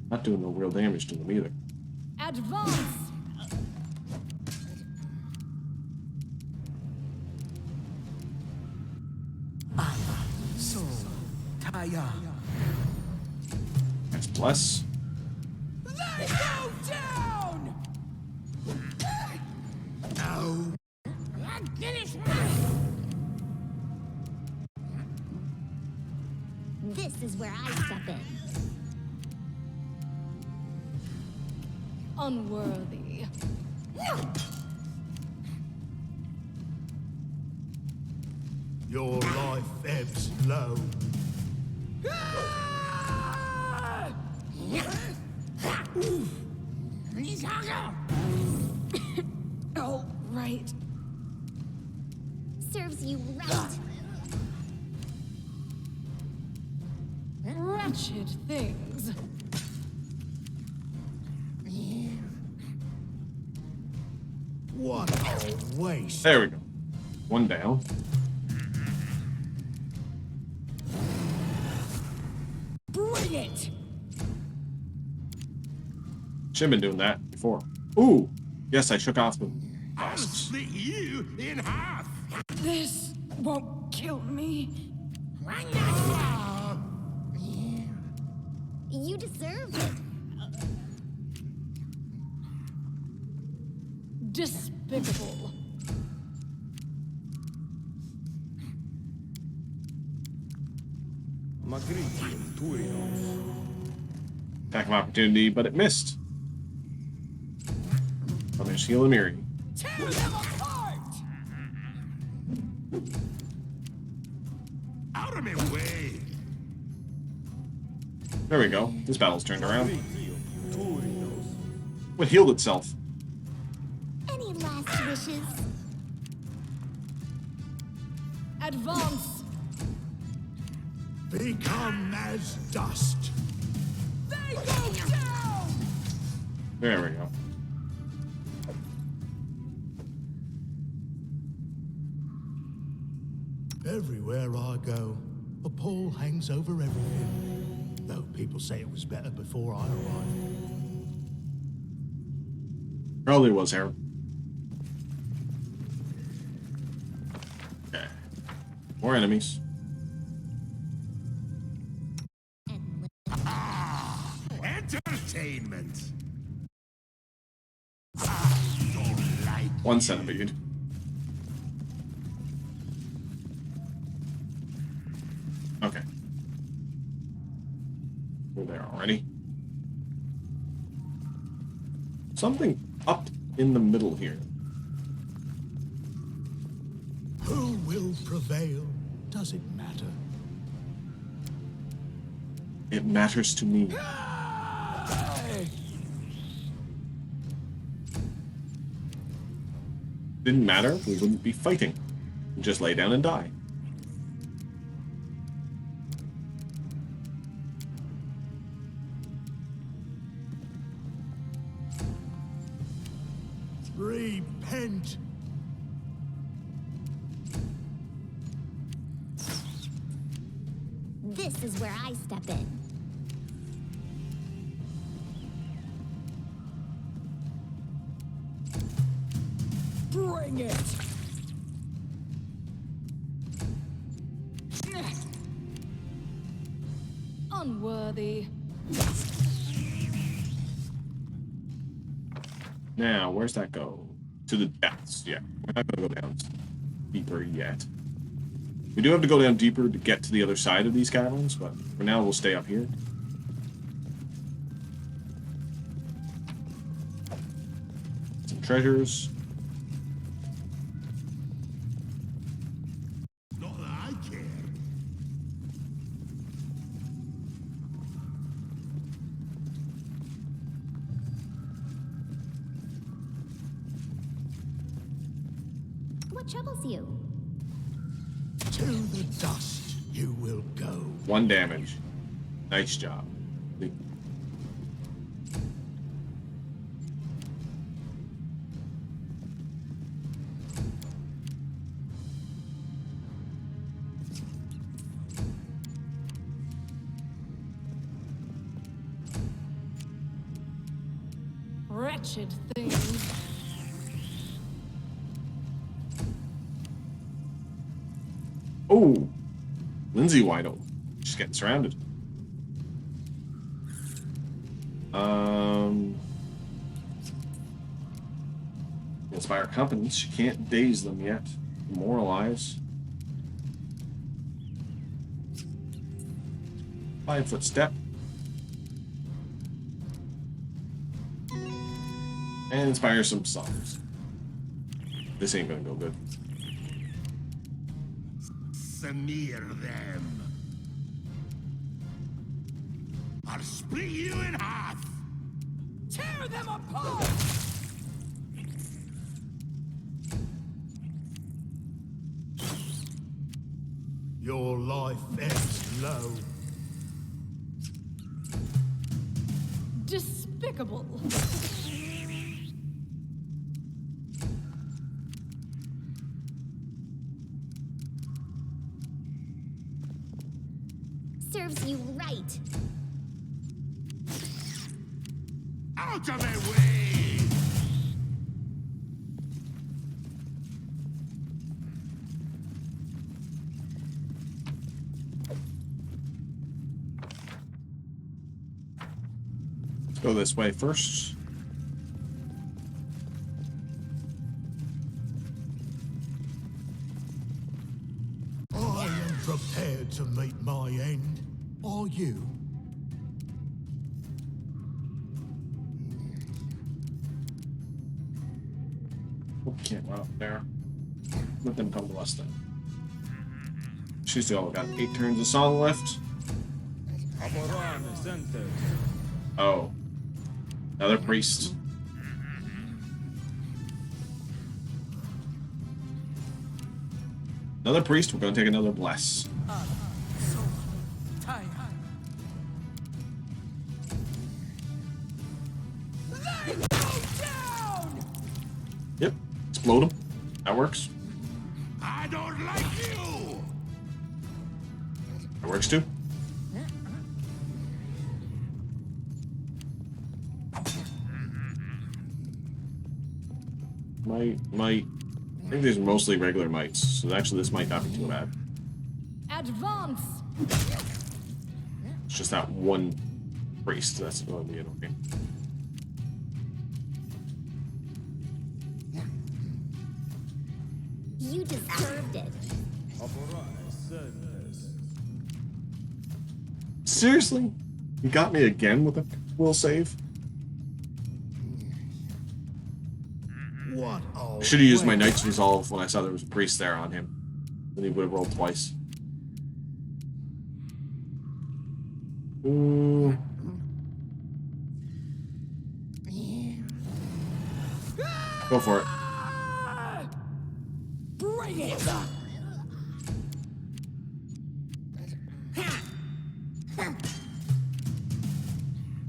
Not doing no real damage to them either. Advance. So, Taya. That's bless. They go down. No. This is where I step in. Unworthy. Your life ebbs low. Oh, right. Serves you right. Wretched things. What a waste. There we go. One down. Bring it. Should have been doing that before. Ooh! Yes, I shook off the costs. Split you in half. This won't kill me. You deserve it. Despicable. Magritium Turinos. Attack of opportunity, but it missed. Oh, there's Heal Amiri. Tear them apart. Out of my way. There we go. This battle's turned around. Magritium Turinos. It healed itself. Any last wishes? Advance. Become as dust. They go down. There we go. Everywhere I go, a pall hangs over everything. Though people say it was better before I arrived. Probably was, Harold. Okay. More enemies. And Entertainment. One centipede. Okay. We're there already. Something up in the middle here. Who will prevail? Does it matter? It matters to me. Didn't matter, we wouldn't be fighting. We'd just lay down and die. Repent! This is where I step in. Bring it! Unworthy. Now, where's that go? To the depths, yeah. We're not gonna go down deeper yet. We do have to go down deeper to get to the other side of these caverns, but for now we'll stay up here. Some treasures. Not that I care. What troubles you? To the dust you will go. 1 damage. Nice job. Wretched thing. Oh! Lindsay wide open. She's getting surrounded. Inspire companies. She can't daze them yet. Demoralize. 5-foot step. And inspire some songs. This ain't gonna go good. Smear them. I'll split you in half. Tear them apart! Your life ebbs low. Despicable. Serves you right. Out of my way! Let's go this way first. I am prepared to meet my end. Are you? We can't run up there. Let them come to us then. She's still got 8 turns of song left. Oh. Another priest. Another priest, we're gonna take another bless. Yep, explode him. That works. I don't like you! That works too. Might. I think these are mostly regular mites, so actually this might not be too bad. Advance! It's just that one priest that's going to be annoying. Seriously? You got me again with a will save? What I should have used my Knight's Resolve when I saw there was a priest there on him. Then he would have rolled twice. Ooh. Go for it. Bring it!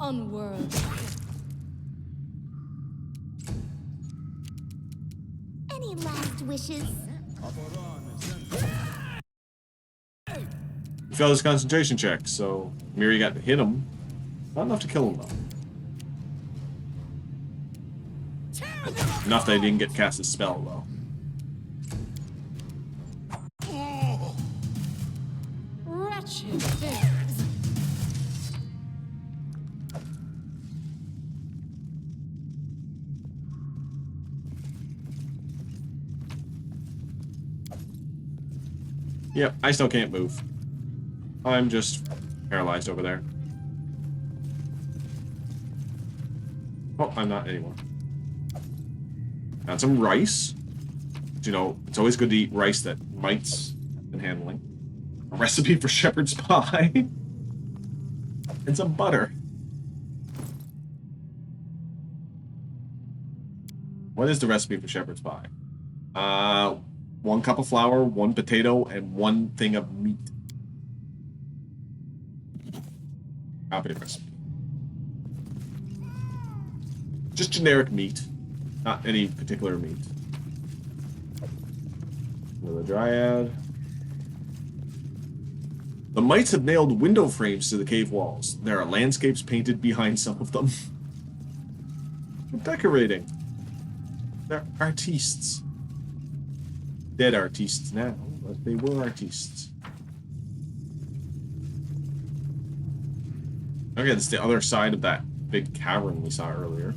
Unworthy. Any last wishes? He failed his concentration check, so Miri got to hit him. Not enough to kill him, though. Enough that he didn't get cast his spell, though. Wretched things. Yep, I still can't move. I'm just paralyzed over there. Oh, I'm not anymore. Got some rice. You know, it's always good to eat rice that Might's been handling. A recipe for shepherd's pie. And some butter. What is the recipe for shepherd's pie? 1 cup of flour, 1 potato, and 1 thing of meat. Copy the recipe. Just generic meat. Not any particular meat. Another dryad. The mites have nailed window frames to the cave walls. There are landscapes painted behind some of them. They're decorating. They're artistes. Dead artistes now, but they were artistes. Okay, that's the other side of that big cavern we saw earlier.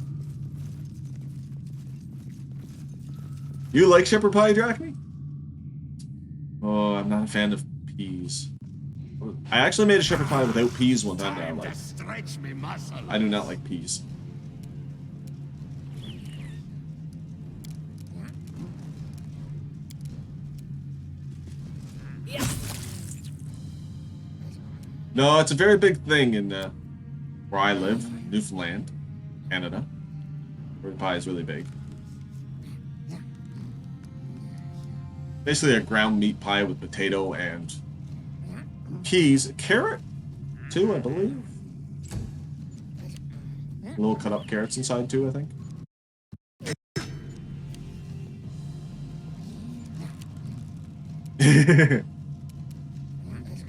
You like shepherd pie, Drachmy? Oh, I'm not a fan of peas. I actually made a shepherd pie without peas one time that I liked. I do not like peas. No, it's a very big thing in where I live, Newfoundland, Canada. Shepherd pie is really big. Basically a ground meat pie with potato and peas, carrot too, I believe. Little cut up carrots inside too, I think.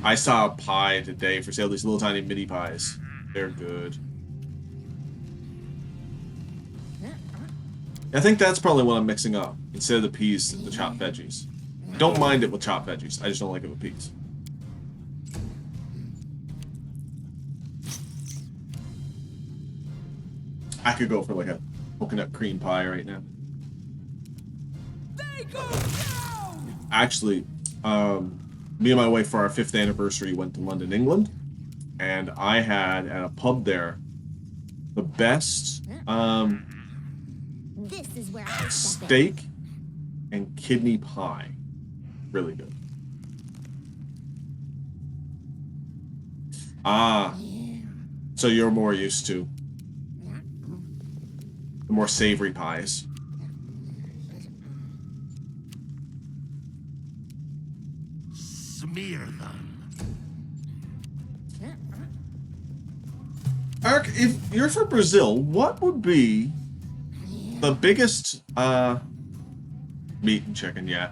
I saw a pie today for sale, these little tiny mini pies. They're good. I think that's probably what I'm mixing up. Instead of the peas, the chopped veggies. I don't mind it with chopped veggies. I just don't like it with peas. I could go for like a coconut cream pie right now. They go down! Actually, me and my wife for our 5th anniversary went to London, England, and I had at a pub there the best This is where I step in. steak and kidney pie. Really good. Ah, so you're more used to the more savory pies. Smear them. Ark, if you're from Brazil, what would be the biggest meat and chicken? Yeah,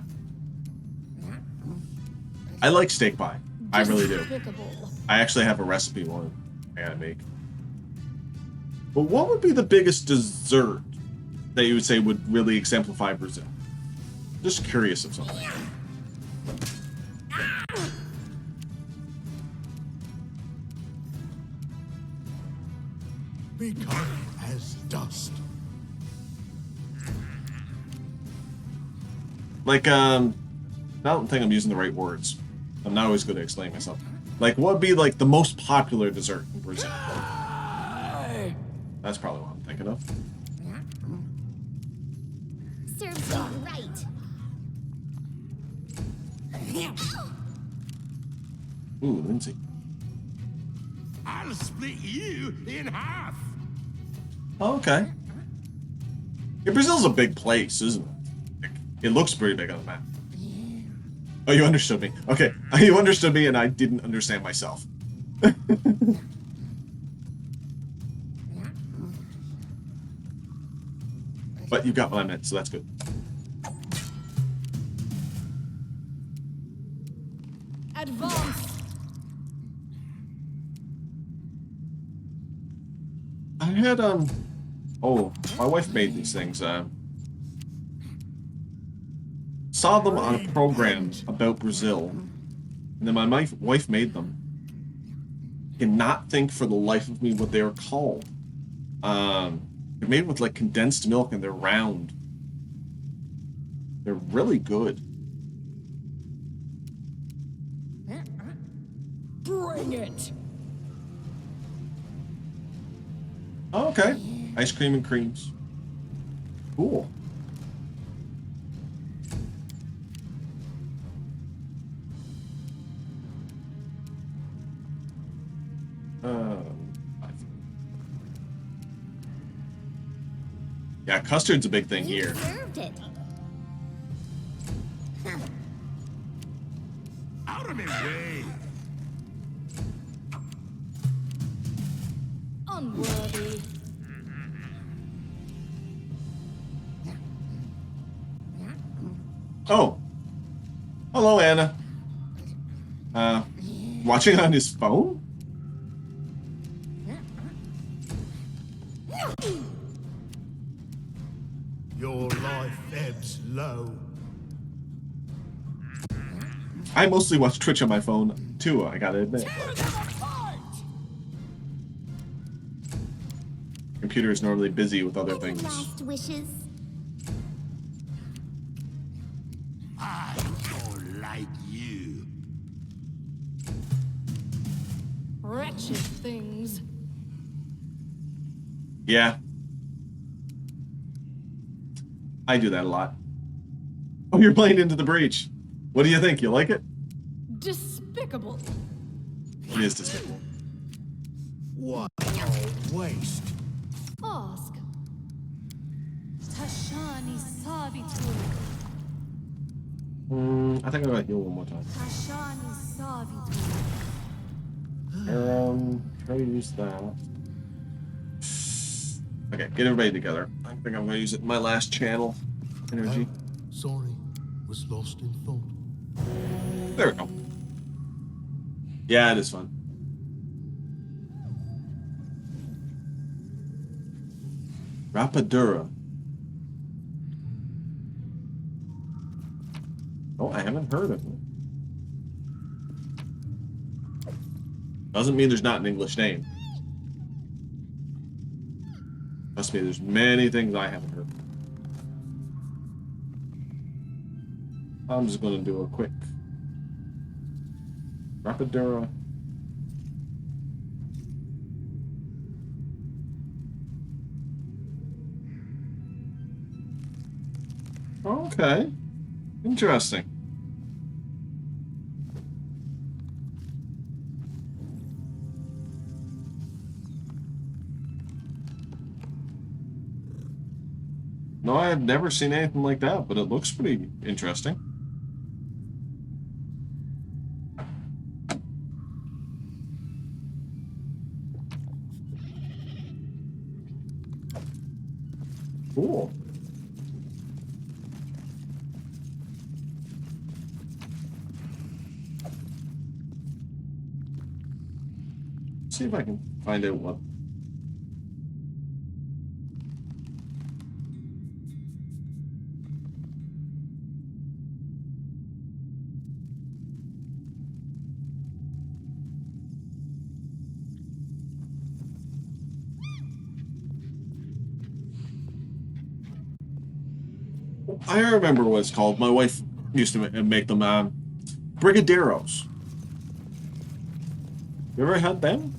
I like steak pie. I really do. Despicable. I actually have a recipe one I gotta make. But what would be the biggest dessert that you would say would really exemplify Brazil? Just curious of something. Become as dust. Like, I don't think I'm using the right words. I'm not always good at explaining myself. Like, what would be like the most popular dessert in Brazil? That's probably what I'm thinking of. Serves you right. Ooh, Lindsay. I'll split you in half. Oh, okay. Yeah, Brazil's a big place, isn't it? It looks pretty big on the map. Oh, you understood me. Okay, you understood me and I didn't understand myself. But you got what I meant, so that's good. Advance. I had, oh, my wife made these things, saw them on a program about Brazil, and then my wife made them. Cannot think for the life of me what they were called. They're made with like condensed milk and they're round. They're really good. Bring it. Oh, okay. Ice cream and creams. Cool. Yeah, custard's a big thing You here. deserved it. Out of my way. Unworthy. Oh. Hello, Anna. Watching on his phone? Your life ebbs low. I mostly watch Twitch on my phone, too, I gotta admit. Computer is normally busy with other Any things. last wishes? I don't like you. Wretched things. Yeah. I do that a lot. Oh, you're playing Into the Breach. What do you think? You like it? Despicable. It is despicable. What a waste. Ask. Tashani Savitur. I think I'm gonna heal one more time. Tashani Savitur. Try to use that. Okay, get everybody together. I think I'm gonna use it in my last channel. Energy. Oh, sorry, was lost in thought. There we go. Yeah, it is fun. Rapadura. Oh, I haven't heard of it. Doesn't mean there's not an English name. Trust me, there's many things I haven't heard. I'm just going to do a quick Rapadura. Okay. Interesting. No, I have never seen anything like that, but it looks pretty interesting. Cool. Let's see if I can find out what. I remember what it's called. My wife used to make them brigadeiros. You ever had them?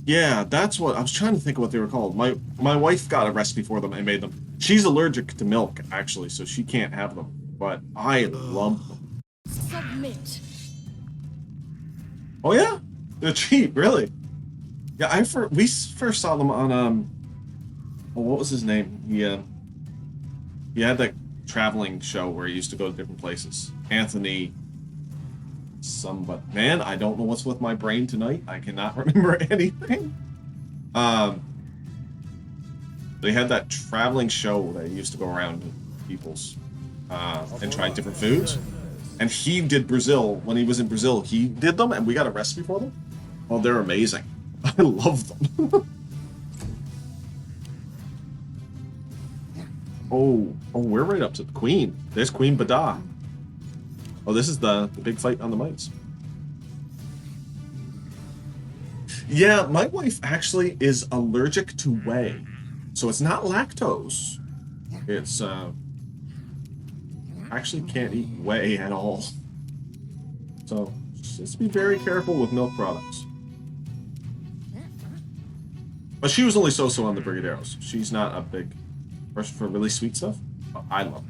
Yeah, that's what I was trying to think of what they were called. My wife got a recipe for them and made them. She's allergic to milk, actually, so she can't have them. But I love them. Submit. Oh yeah, they're cheap, really. Yeah, we first saw them on oh, what was his name? He had that traveling show where he used to go to different places. Anthony. But man, I don't know what's with my brain tonight. I cannot remember anything. They had that traveling show that used to go around to people's and try different foods. And he did Brazil. When he was in Brazil, he did them, and we got a recipe for them. Oh, they're amazing. I love them. Oh, we're right up to the Queen. There's Queen Bada. Oh, this is the big fight on the mites. Yeah, my wife actually is allergic to whey. So it's not lactose. It's, actually can't eat whey at all. So, just be very careful with milk products. But she was only so-so on the Brigadeiros. She's not a big person for really sweet stuff. But I love it.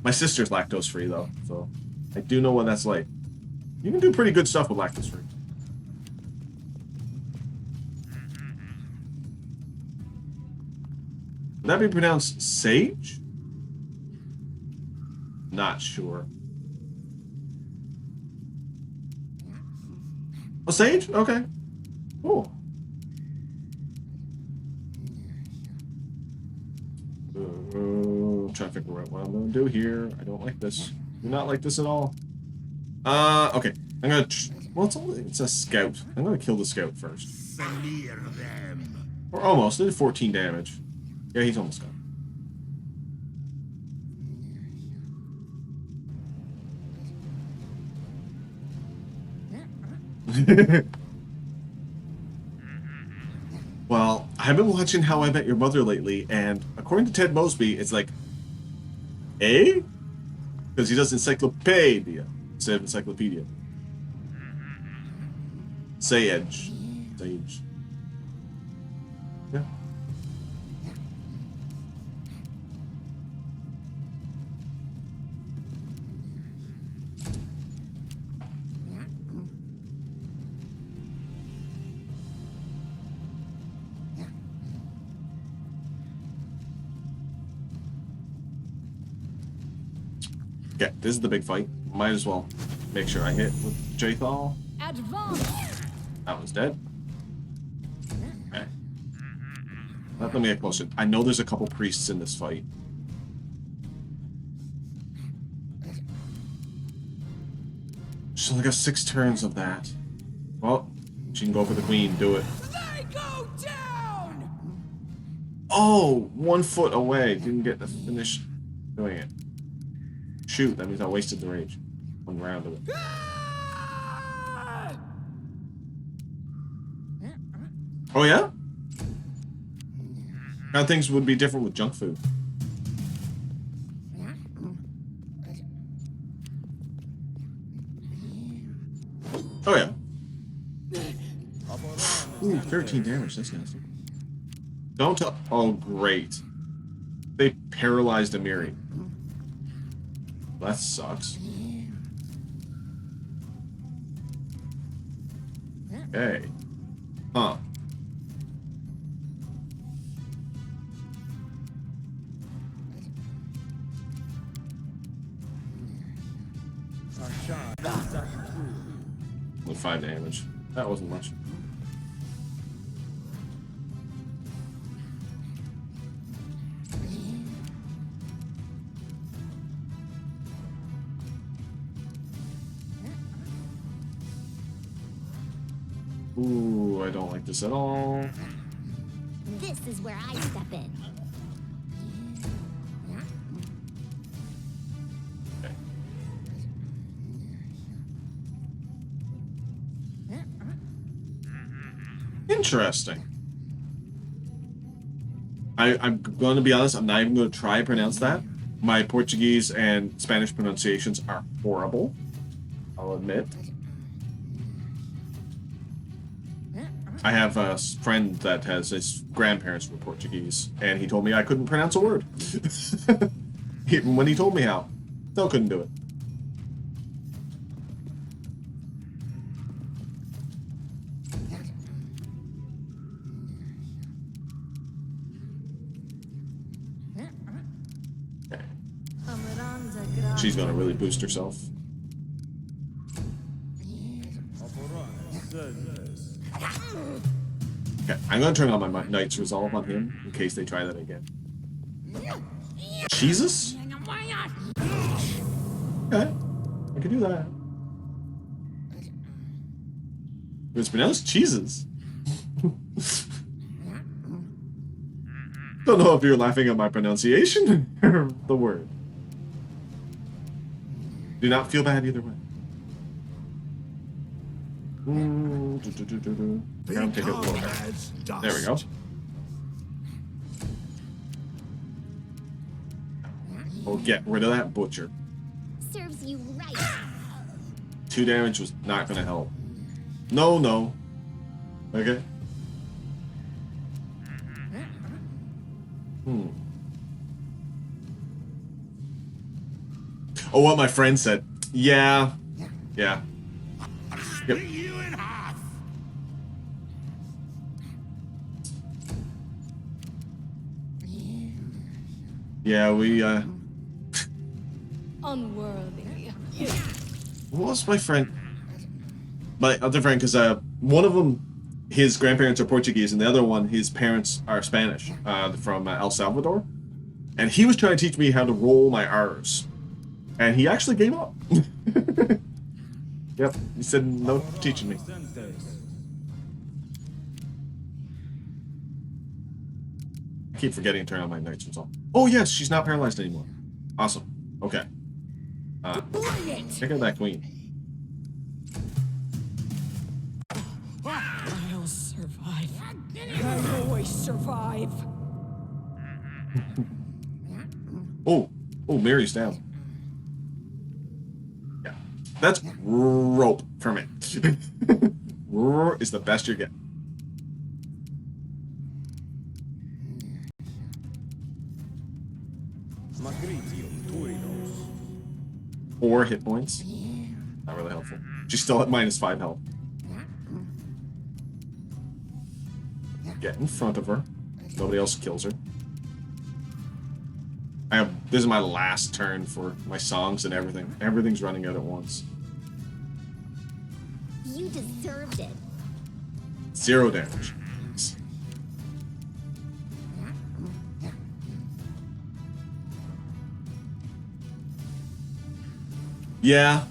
My sister's lactose free though, so I do know what that's like. You can do pretty good stuff with lactose free. Would that be pronounced sage? Not sure. Oh, sage? Okay. Cool. Trying to figure out what I'm going to do here. I don't like this. Do not like this at all. Okay. I'm going to... Well, it's a scout. I'm going to kill the scout first. Smear them. Or almost. It did 14 damage. Yeah, he's almost gone. Well, I've been watching How I Met Your Mother lately, and according to Ted Mosby, it's like, eh? Because he does encyclopedia instead of encyclopedia. Sage. Sage. Yeah. Okay, this is the big fight. Might as well make sure I hit with Jathal. Advance. That one's dead. Okay. Let me get closer. I know there's a couple priests in this fight. She's only got 6 turns of that. Well, she can go for the queen. Do it. They go down. Oh, 1 foot away. Didn't get to finish doing it. Shoot, that means I wasted the rage. 1 round of it. Oh yeah? What kind of things would be different with junk food? Oh yeah. Ooh, 13 damage. That's nasty. Don't tell. Oh great. They paralyzed Amiri. That sucks. Okay. Huh. Only 5 damage. That wasn't much. Ooh, I don't like this at all. This is where I step in. Okay. Interesting. I'm going to be honest, I'm not even going to try and pronounce that. My Portuguese and Spanish pronunciations are horrible, I'll admit. I have a friend that has his grandparents were Portuguese, and he told me I couldn't pronounce a word. Even when he told me how. Still couldn't do it. She's gonna really boost herself. Okay, I'm gonna turn on my Knight's Resolve on him in case they try that again. Jesus? Okay, I can do that. It's pronounced cheeses. Don't know if you're laughing at my pronunciation or the word. Do not feel bad either way. Ground ticket lower. There we go. We'll get rid of that butcher. Serves you right. 2 damage was not going to help. No, no. Okay. Oh, what my friend said. Yeah. Yeah. Yep. You in half. Yeah, we, Unworthy. what was my friend? My other friend, because, one of them, his grandparents are Portuguese, and the other one, his parents are Spanish, from El Salvador. And he was trying to teach me how to roll my R's. And he actually gave up. Yep, he said no teaching me. I keep forgetting to turn on my Knight's Resolve. Oh yes, she's not paralyzed anymore. Awesome. Okay. Check out that queen. I'll survive. I always survive. Oh, Mary's down. Yeah, that's rope for me. Is the best you get. 4 hit points. Not really helpful. She's still at -5 health. Get in front of her. Nobody else kills her. This is my last turn for my songs and everything. Everything's running out at once. You deserved it. 0 damage. Yeah.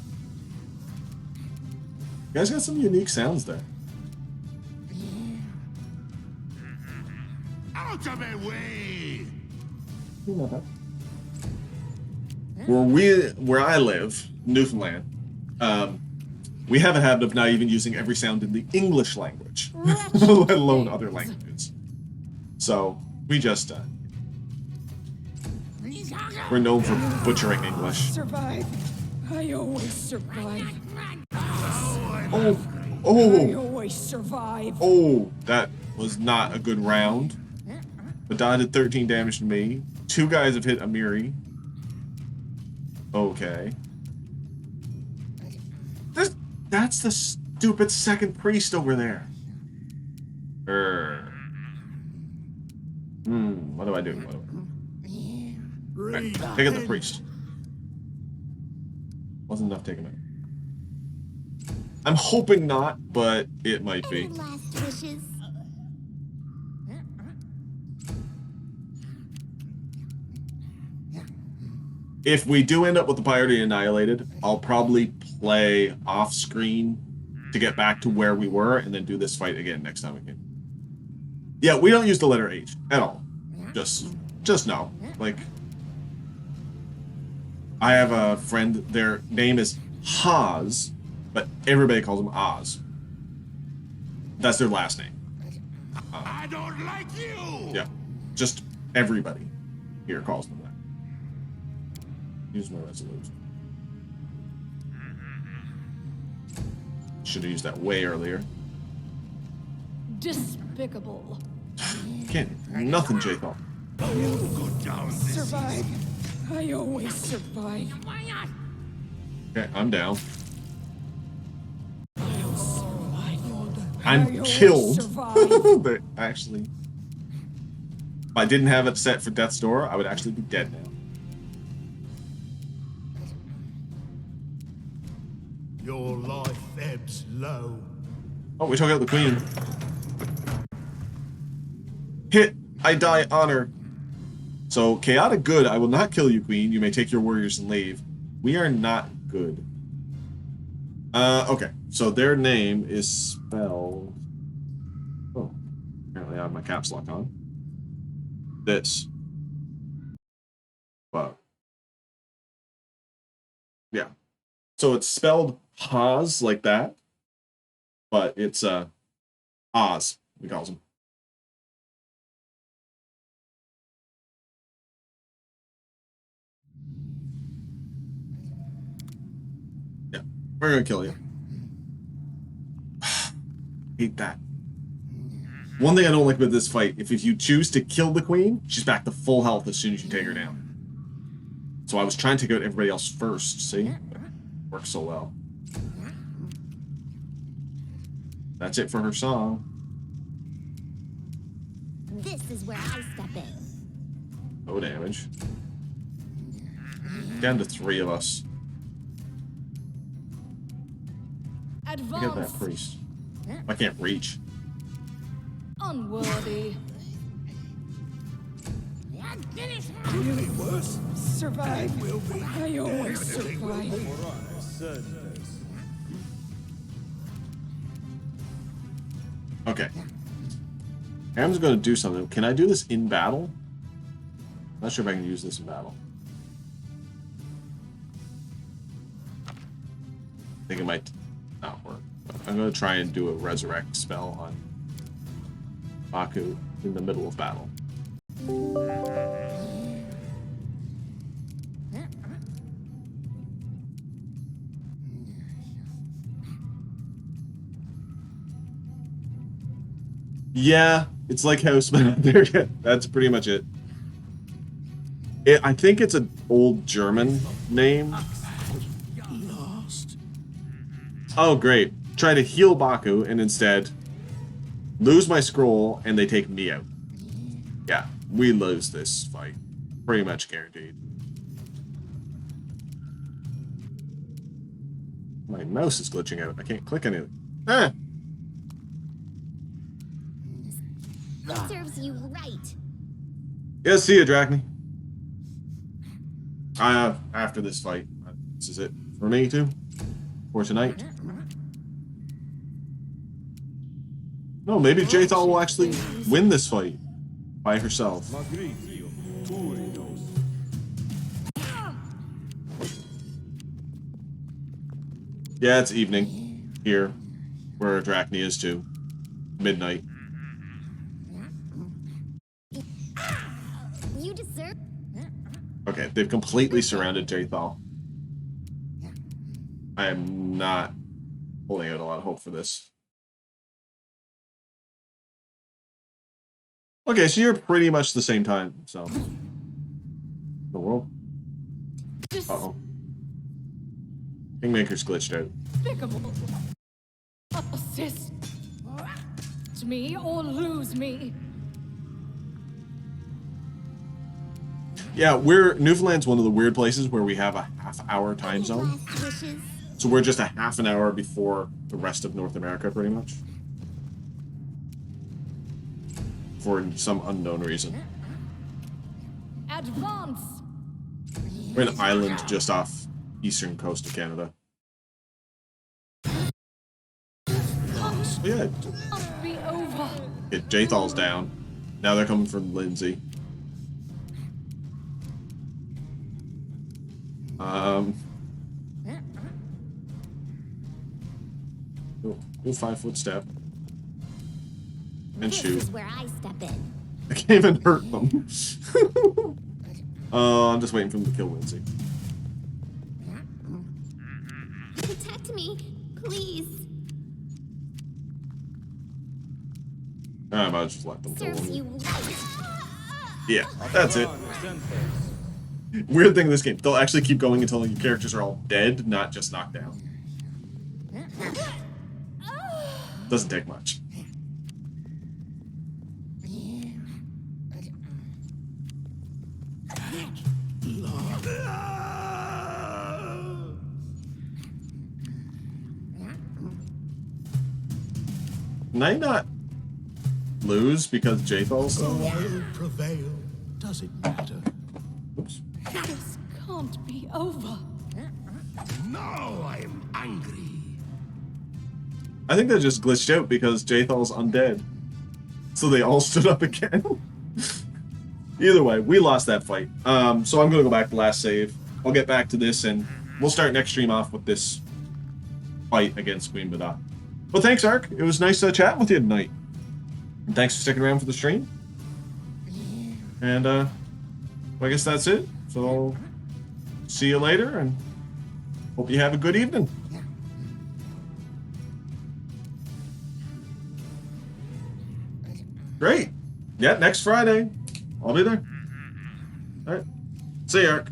You guys got some unique sounds there. Out of my way. Not bad. Where I live, Newfoundland, we have a habit of not even using every sound in the English language, let alone other languages. So we just we're known for butchering English. Survive. I always survive. I Oh, always survive. oh, that was not a good round. Madonna did 13 damage to me. 2 guys have hit Amiri. Okay. That's the stupid second priest over there. What do I do? Right, take out the priest. Wasn't enough taking out. I'm hoping not, but it might be. Any last wishes? If we do end up with the Priority Annihilated, I'll probably play off screen to get back to where we were and then do this fight again next time we can. Yeah, we don't use the letter H at all. Just no. Like, I have a friend, their name is Haas, but everybody calls him Oz. That's their last name. I don't like you. Yeah, just everybody here calls them that. Use my resolution. Should have used that way earlier. Despicable. Can't nothing, Jacob. Go down this. Survive. I always survive. Okay, I'm down. I'll survive. I I'm always killed. survive. But actually, if I didn't have it set for death's door, I would actually be dead now. Your life ebbs low. Oh, we took out the queen. Hit, I die, honor. So, chaotic good, I will not kill you, queen. You may take your warriors and leave. We are not good. Okay. So their name is spelled... Oh, apparently I have my caps lock on. This. But... Yeah. So it's spelled Haas, like that. But it's, Oz, we calls him. Yeah, we're gonna kill you. Hate that. One thing I don't like about this fight, if you choose to kill the queen, she's back to full health as soon as you take her down. So I was trying to take out everybody else first, see? Works so well. That's it for her song. This is where I step in. No damage. Down to 3 of us. Look at that Advance. priest. I can't reach. Unworthy. Really worse. Survive. Will be I always survive. Okay. Ham's gonna do something. Can I do this in battle? Not sure if I can use this in battle. I think it might not work. But I'm gonna try and do a resurrect spell on Baku in the middle of battle. Yeah, it's like Houseman out there. That's pretty much it. I think it's an old German name. lost. Oh, great. Try to heal Baku and instead lose my scroll and they take me out. Yeah, we lose this fight. Pretty much guaranteed. My mouse is glitching out. I can't click anything. Ah! That serves you right. Yeah, see ya, Drachny. After this fight, this is it for me too. For tonight. No, maybe Jthal will actually win this fight by herself. Yeah, it's evening here, where Drachny is too. Midnight. You deserve. Okay, they've completely surrounded Jthal. I am not holding out a lot of hope for this. Okay, so you're pretty much the same time, so. The world? Uh-oh. Kingmaker's glitched out. Despicable. Assist me or lose me. Yeah, Newfoundland's one of the weird places where we have a half-hour time zone. Last wishes. So we're just a half an hour before the rest of North America, pretty much. For some unknown reason. Advance. We're an island just off eastern coast of Canada. Oh, yeah, Must be over. Jthal's down. Now they're coming from Lindsay. Go 5-foot step. And This shoot. is where I step in. I can't even hurt them. I'm just waiting for them to kill Lindsay. Protect me, please. I might just let them kill Serves them. you. Yeah, that's it. Weird thing in this game, they'll actually keep going until your characters are all dead, not just knocked down. Doesn't take much. Can I not lose because Jathal's The still? wild prevail. Does it matter? Oops. This can't be over. Now I'm angry. I think that just glitched out because Jathal's undead. So they all stood up again. Either way, we lost that fight. So I'm gonna go back to last save. I'll get back to this and we'll start next stream off with this fight against Queen Bada. Well, thanks, Ark. It was nice chatting with you tonight. And thanks for sticking around for the stream. And I guess that's it. So see you later and hope you have a good evening. Great. Yeah, next Friday. I'll be there. All right. See you, Ark.